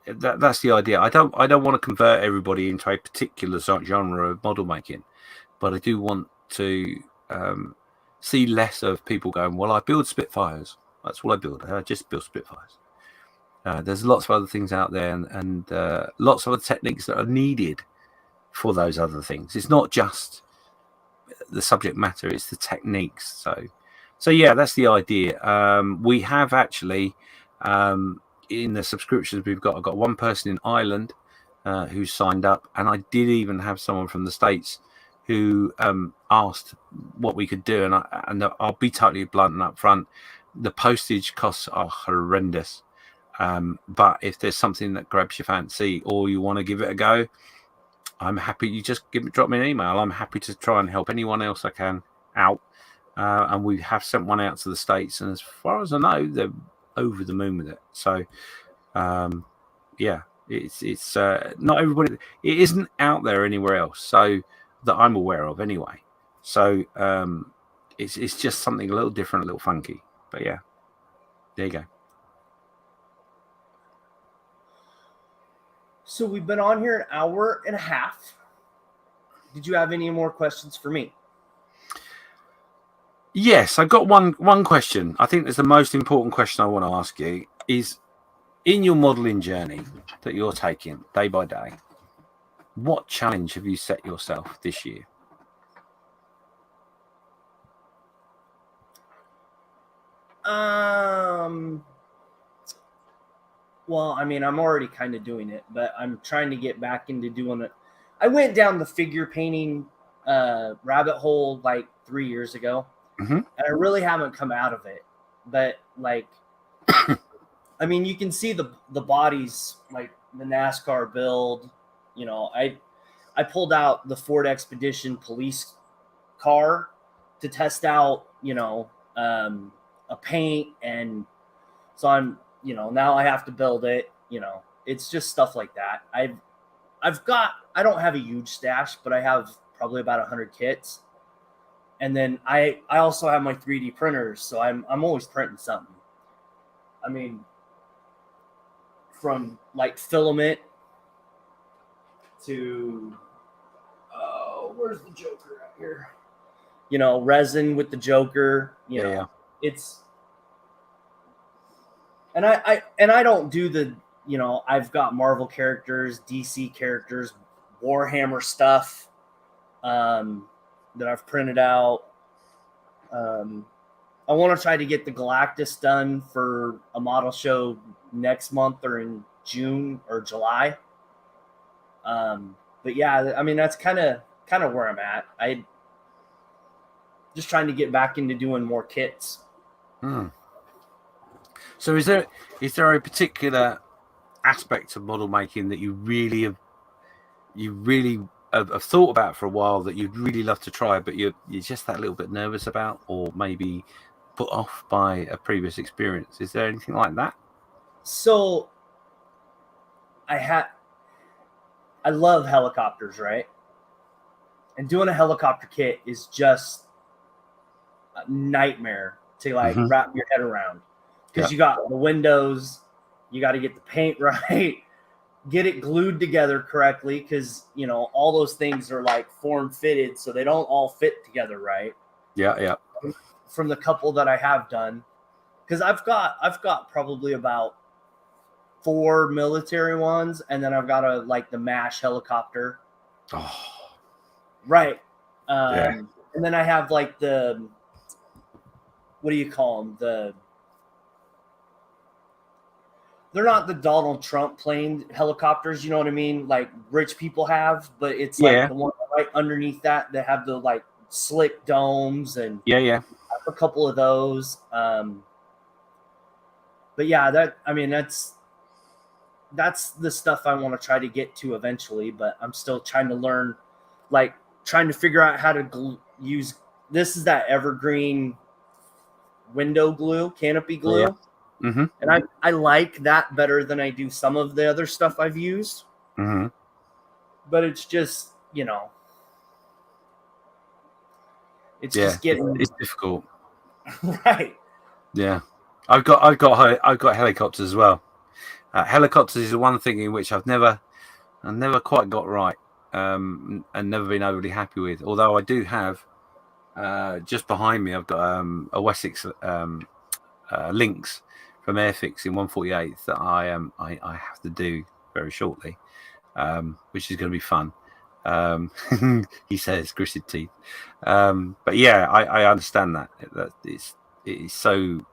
that's the idea. I don't want to convert everybody into a particular genre of model making, but I do want to see less of people going, well, I build Spitfires. That's all I build. I just build Spitfires. There's lots of other things out there, and lots of other techniques that are needed for those other things. It's not just the subject matter; it's the techniques. So yeah, that's the idea. We have actually in the subscriptions we've got. I've got one person in Ireland who signed up, and I did even have someone from the States who asked what we could do, and I'll be totally blunt and upfront. The postage costs are horrendous. But if there's something that grabs your fancy or you want to give it a go, I'm happy. You just drop me an email. I'm happy to try and help anyone else I can out. And we have sent one out to the States, and as far as I know, they're over the moon with it. So, yeah, it's not everybody. It isn't out there anywhere else, so that I'm aware of anyway. So it's just something a little different, a little funky. But yeah, there you go. So we've been on here an hour and a half. Did you have any more questions for me? Yes, I've got one question. I think that's the most important question I want to ask you is, in your modelling journey that you're taking day by day, what challenge have you set yourself this year? Well, I mean, I'm already kind of doing it, but I'm trying to get back into doing it. I went down the figure painting rabbit hole like 3 years ago, and I really haven't come out of it. But like, I mean, you can see the bodies, like the NASCAR build. You know, I pulled out the Ford Expedition police car to test out, you know, a paint, and so I'm. You know, now I have to build it. You know, it's just stuff like that. I don't have a huge stash, but I have probably about 100 kits. And then I also have my 3D printers, so I'm always printing something. I mean, from like filament to where's the Joker out here? You know, resin with the Joker. You know, it's. And I don't do the, you know, I've got Marvel characters, DC characters, Warhammer stuff that I've printed out. I want to try to get the Galactus done for a model show next month or in June or July. But yeah, I mean, that's kind of where I'm at. I just trying to get back into doing more kits. So is there a particular aspect of model making that you really have thought about for a while that you'd really love to try, but you're just that little bit nervous about, or maybe put off by a previous experience? Is there anything like that? So I love helicopters, right? And doing a helicopter kit is just a nightmare to like wrap your head around. Because you got the windows, you got to get the paint right, get it glued together correctly, because, you know, all those things are like form fitted, so they don't all fit together right. Yeah. From the couple that I have done, because I've got probably about 4 military ones, and then I've got the MASH helicopter. Oh, right. And then I have like the, what do you call them? They're not the Donald Trump plane helicopters, you know what I mean? Like rich people have, but it's like the one right underneath that have the like slick domes, and yeah. I have a couple of those. But yeah, that's the stuff I want to try to get to eventually, but I'm still trying to learn, like trying to figure out how to use. This is that evergreen window glue, canopy glue. Yeah. And I like that better than I do some of the other stuff I've used. But it's just, you know, it's just getting. It's difficult, right? Yeah, I've got helicopters as well. Helicopters is the one thing in which I've never quite got right, and never been overly happy with. Although I do have, just behind me, I've got a Wessex Lynx from Airfix in 148 that I have to do very shortly, which is going to be fun. He says gritted teeth, but yeah, I understand that it is so.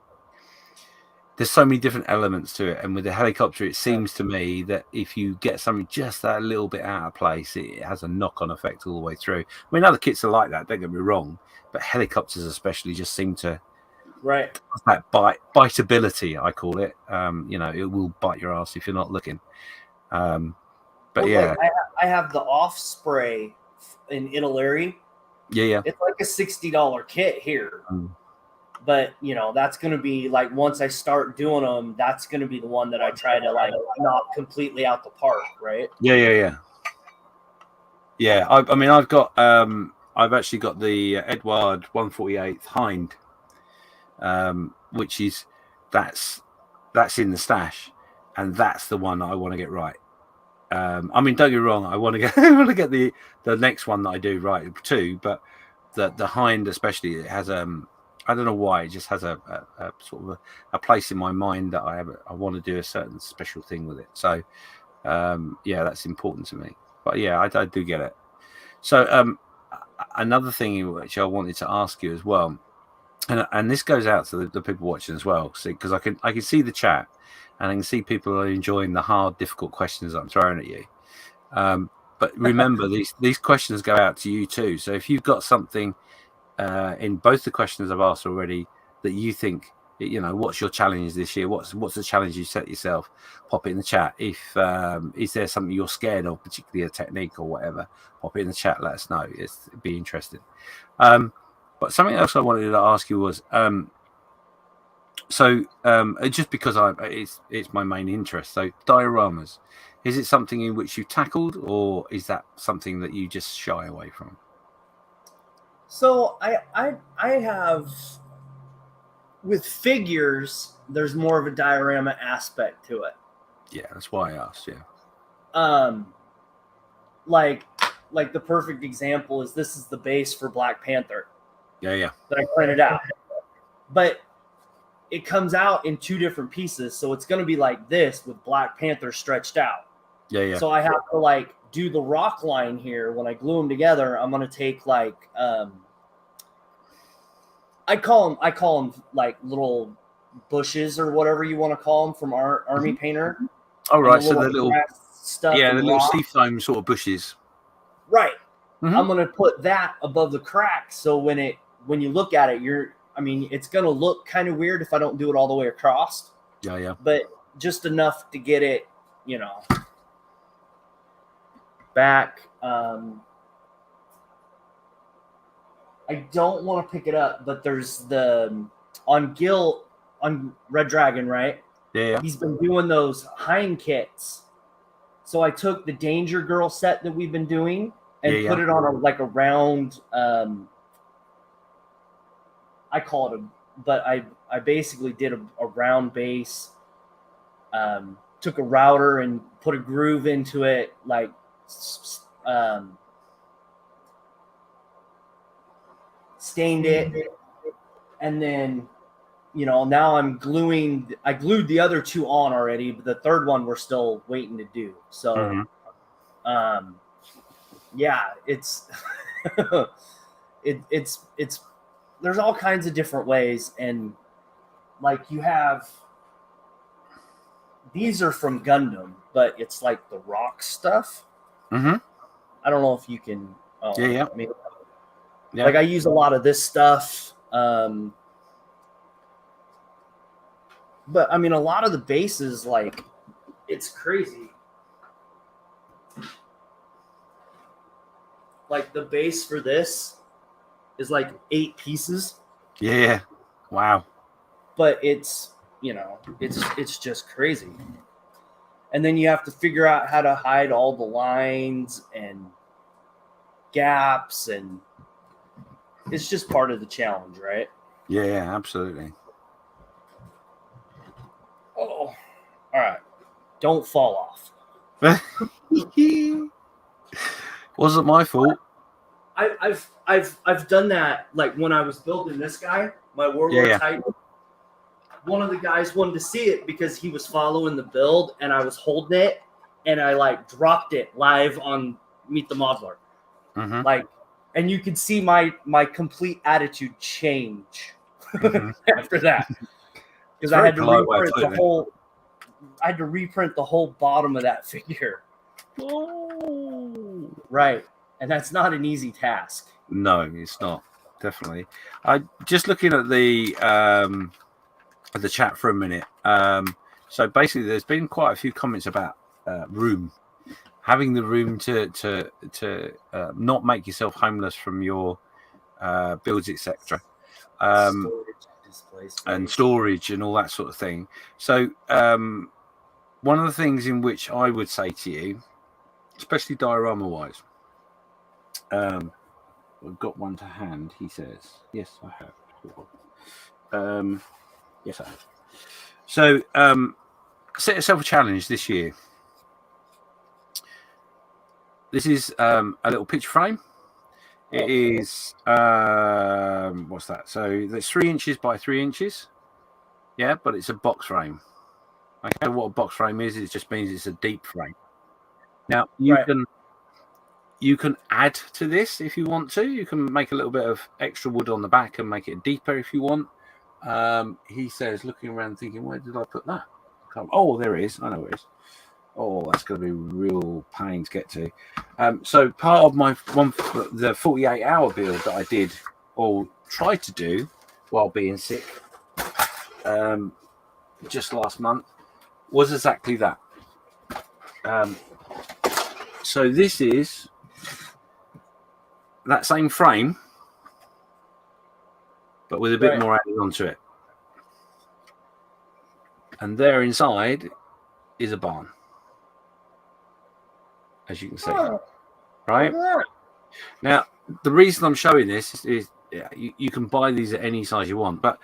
There's so many different elements to it, and with the helicopter, it seems to me that if you get something just that little bit out of place, it has a knock-on effect all the way through. I mean, other kits are like that. Don't get me wrong, but helicopters especially just seem to that biteability, I call it. It will bite your ass if you're not looking. But well, yeah, like I have the off spray in Italy. Yeah. It's like a $60 kit here. But that's going to be like, once I start doing them, that's going to be the one that I try to like knock completely out the park, right? Yeah. I mean, I've actually got the Edward 148 Hind, which is that's in the stash, and that's the one that I want to get right. I mean, don't get me wrong, I want to get the next one that I do right too, but the Hind especially, it has I don't know why, it just has a sort of a place in my mind that I want to do a certain special thing with it. So yeah, that's important to me. But yeah, I do get it. So another thing which I wanted to ask you as well, and this goes out to the people watching as well, because I can see the chat, and I can see people are enjoying the hard, difficult questions that I'm throwing at you. But remember, these questions go out to you too. So if you've got something in both the questions I've asked already that you think, what's your challenge this year? What's the challenge you set yourself? Pop it in the chat. If is there something you're scared of, particularly a technique or whatever? Pop it in the chat. Let us know. It'd be interesting. But something else I wanted to ask you was, just because it's my main interest. So dioramas, is it something in which you've tackled, or is that something that you just shy away from? So I have, with figures, there's more of a diorama aspect to it. Yeah, that's why I asked. Yeah. Like the perfect example is, this is the base for Black Panther. Yeah. That I printed out, but it comes out in two different pieces, so it's going to be like this with Black Panther stretched out. Yeah. So I have to like do the rock line here. When I glue them together, I'm going to take like I call them like little bushes or whatever you want to call them from our army painter. Oh, right. So the little stuff, the little seafoam sort of bushes. Right. Mm-hmm. I'm going to put that above the crack, so when you look at it, it's going to look kind of weird if I don't do it all the way across. Yeah. But just enough to get it, back. I don't want to pick it up, but there's on Red Dragon, right? Yeah. He's been doing those hind kits. So I took the Danger Girl set that we've been doing and put it on a round, I call it but I basically did a round base, took a router and put a groove into it, stained it, and then now I glued the other two on already, but the third one we're still waiting to do. So yeah, it's it's there's all kinds of different ways, and like you have, these are from Gundam, but it's like the rock stuff. I don't know if you can. Yeah. Like I use a lot of this stuff, but I mean, a lot of the bases, like, it's crazy. Like the base for this is like 8 pieces. Yeah. Wow. But it's it's just crazy. And then you have to figure out how to hide all the lines and gaps, and it's just part of the challenge, right? Yeah, absolutely. Oh, all right. don't fall off. Wasn't my fault. I've done that, like when I was building this guy, my Warlord Yeah. Titan. One of the guys wanted to see it because he was following the build, and I was holding it, and I like dropped it live on Meet the Modeler. Mhm. Like, and you could see my complete attitude change Mhm. after that, because I very had to polite way of reprint putting the it. whole. I had to reprint the whole bottom of that figure. Oh. Right, and that's not an easy task. No, it's not. Definitely. I just looking at the chat for a minute. So basically, there's been quite a few comments about room, having the room to not make yourself homeless from your builds, etc. Storage, display space. And storage and all that sort of thing. So one of the things in which I would say to you, especially diorama wise, I've got one to hand, he says. Yes, I have. Yes, I have. So set yourself a challenge this year. This is a little picture frame. It is what's that? So that's 3 inches by 3 inches. Yeah, but it's a box frame. Okay, what a box frame is, it just means it's a deep frame. Now you can add to this if you want to. You can make a little bit of extra wood on the back and make it deeper if you want. He says, looking around, thinking, where did I put that? Oh, there it is. I know where it is. Oh, that's going to be a real pain to get to. So part of the 48-hour build that I did or tried to do while being sick just last month was exactly that. So this is that same frame, but with a bit more added onto it. And there inside is a barn, as you can see. Right? Now, the reason I'm showing this is you can buy these at any size you want, but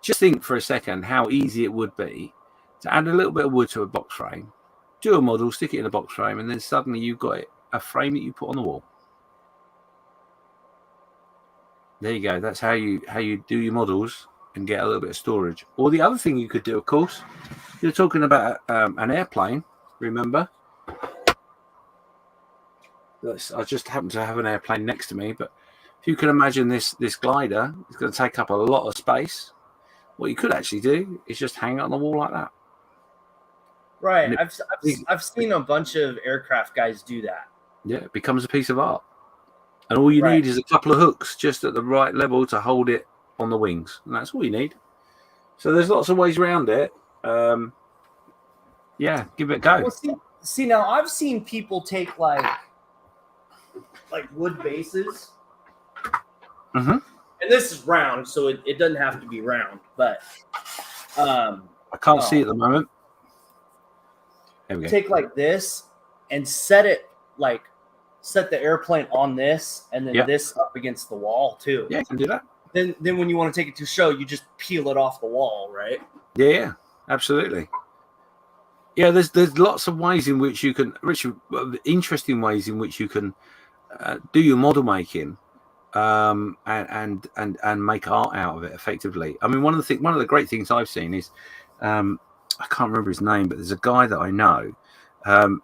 just think for a second how easy it would be to add a little bit of wood to a box frame, do a model, stick it in a box frame, and then suddenly you've got a frame that you put on the wall. There you go. That's how you do your models and get a little bit of storage. Or the other thing you could do, of course, you're talking about an airplane. Remember, I just happen to have an airplane next to me. But if you can imagine this glider, it's going to take up a lot of space. What you could actually do is just hang it on the wall like that. Right. I've seen a bunch of aircraft guys do that. Yeah, it becomes a piece of art. And all you need is a couple of hooks just at the right level to hold it on the wings. And that's all you need. So there's lots of ways around it. Yeah, give it a go. Well, see, now I've seen people take like wood bases. Mm-hmm. And this is round, so it doesn't have to be round. But I can't see at the moment. There we go. Take like this and set the airplane on this, and then this up against the wall too. Yeah, you can do that. Then when you want to take it to show, you just peel it off the wall, right? Yeah, absolutely. Yeah, there's lots of ways in which you can, interesting ways in which you can do your model making, and make art out of it effectively. I mean, one of the great things I've seen is, I can't remember his name, but there's a guy that I know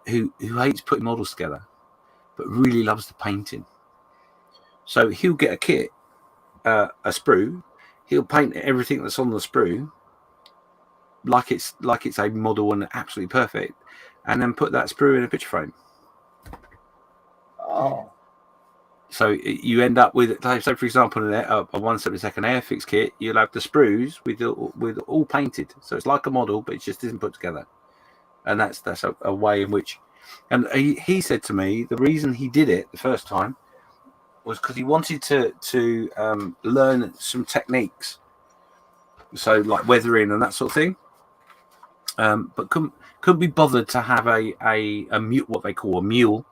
who hates putting models together, but really loves the painting. So he'll get a kit, a sprue, he'll paint everything that's on the sprue like it's a model and absolutely perfect, and then put that sprue in a picture frame. Oh. So you end up with, so for example, a 1/72 Airfix kit, you'll have the sprues with all painted. So it's like a model, but it just isn't put together. And that's a way in which, and he said to me, the reason he did it the first time was because he wanted to learn some techniques. So like weathering and that sort of thing. But couldn't be bothered to have a what they call a mule,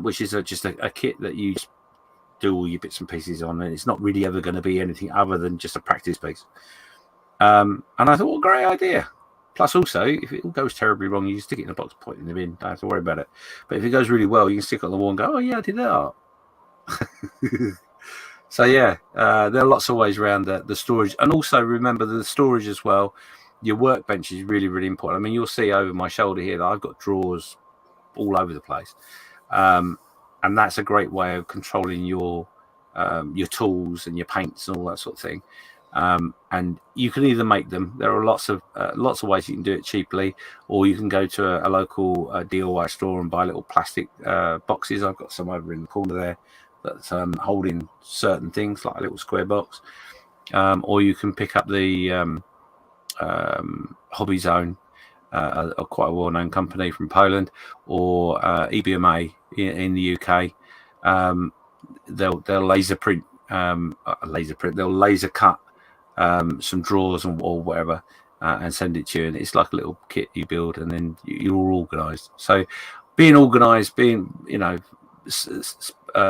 which is just a kit that you do all your bits and pieces on, and it's not really ever going to be anything other than just a practice piece. And I thought, what a great idea. Plus, also, if it all goes terribly wrong, you can stick it in a box, point it in the bin. Don't have to worry about it. But if it goes really well, you can stick it on the wall and go, "Oh yeah, I did that." So yeah, there are lots of ways around the storage, and also remember the storage as well. Your workbench is really, really important. I mean, you'll see over my shoulder here that I've got drawers all over the place, and that's a great way of controlling your tools and your paints and all that sort of thing. And you can either make them. There are lots of ways you can do it cheaply, or you can go to a local DIY store and buy little plastic boxes. I've got some over in the corner there that's holding certain things, like a little square box. Or you can pick up the Hobby Zone, quite a well-known company from Poland, or EBMA in the UK. They'll laser print. They'll laser cut some drawers or whatever, and send it to you, and it's like a little kit you build, and then you're all organized. So being organized, being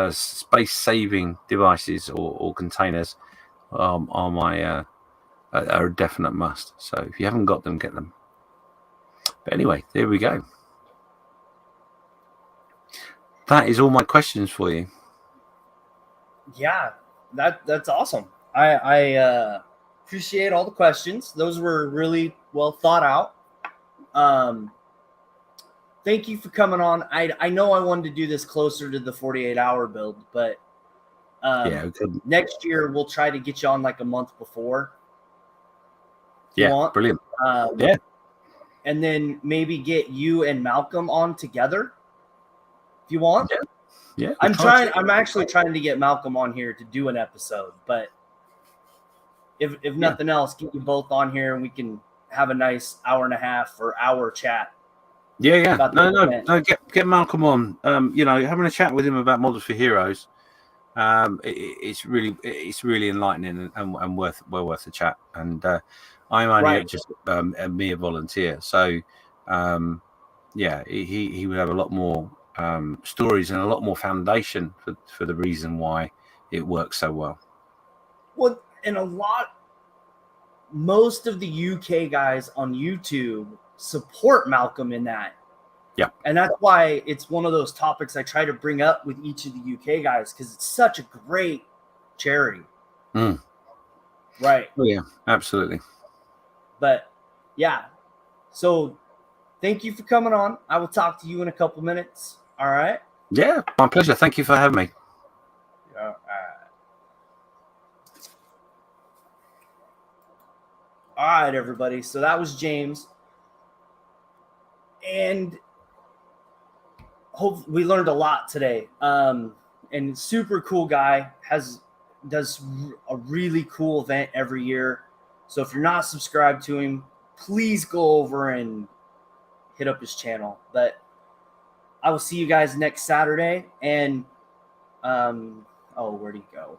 space saving devices or containers are a definite must. So if you haven't got them, get them. But anyway, there we go. That is all my questions for you. Yeah, that's awesome. I appreciate all the questions. Those were really well thought out. Thank you for coming on. I know I wanted to do this closer to the 48-hour build, but next year we'll try to get you on like a month before. Yeah, brilliant. And then maybe get you and Malcolm on together if you want. Yeah. I'm actually trying to get Malcolm on here to do an episode, but if nothing else, get you both on here and we can have a nice hour and a half or hour chat. Yeah. No. Get Malcolm on. Having a chat with him about Models for Heroes. It's really enlightening and well worth a chat. And I'm only just a mere volunteer, so he would have a lot more stories and a lot more foundation for the reason why it works so well. Well, and most of the UK guys on YouTube support Malcolm in that. Yeah. And that's why it's one of those topics I try to bring up with each of the UK guys, because it's such a great charity. Right. Oh, yeah, absolutely. But yeah. So thank you for coming on. I will talk to you in a couple minutes. All right. Yeah, my pleasure. Thank you for having me. Yeah. All right, everybody. So that was James. And we learned a lot today. And super cool guy, does a really cool event every year. So if you're not subscribed to him, please go over and hit up his channel. But I will see you guys next Saturday. And where'd he go?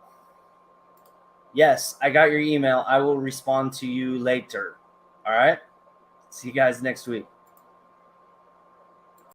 Yes, I got your email. I will respond to you later. All right. See you guys next week.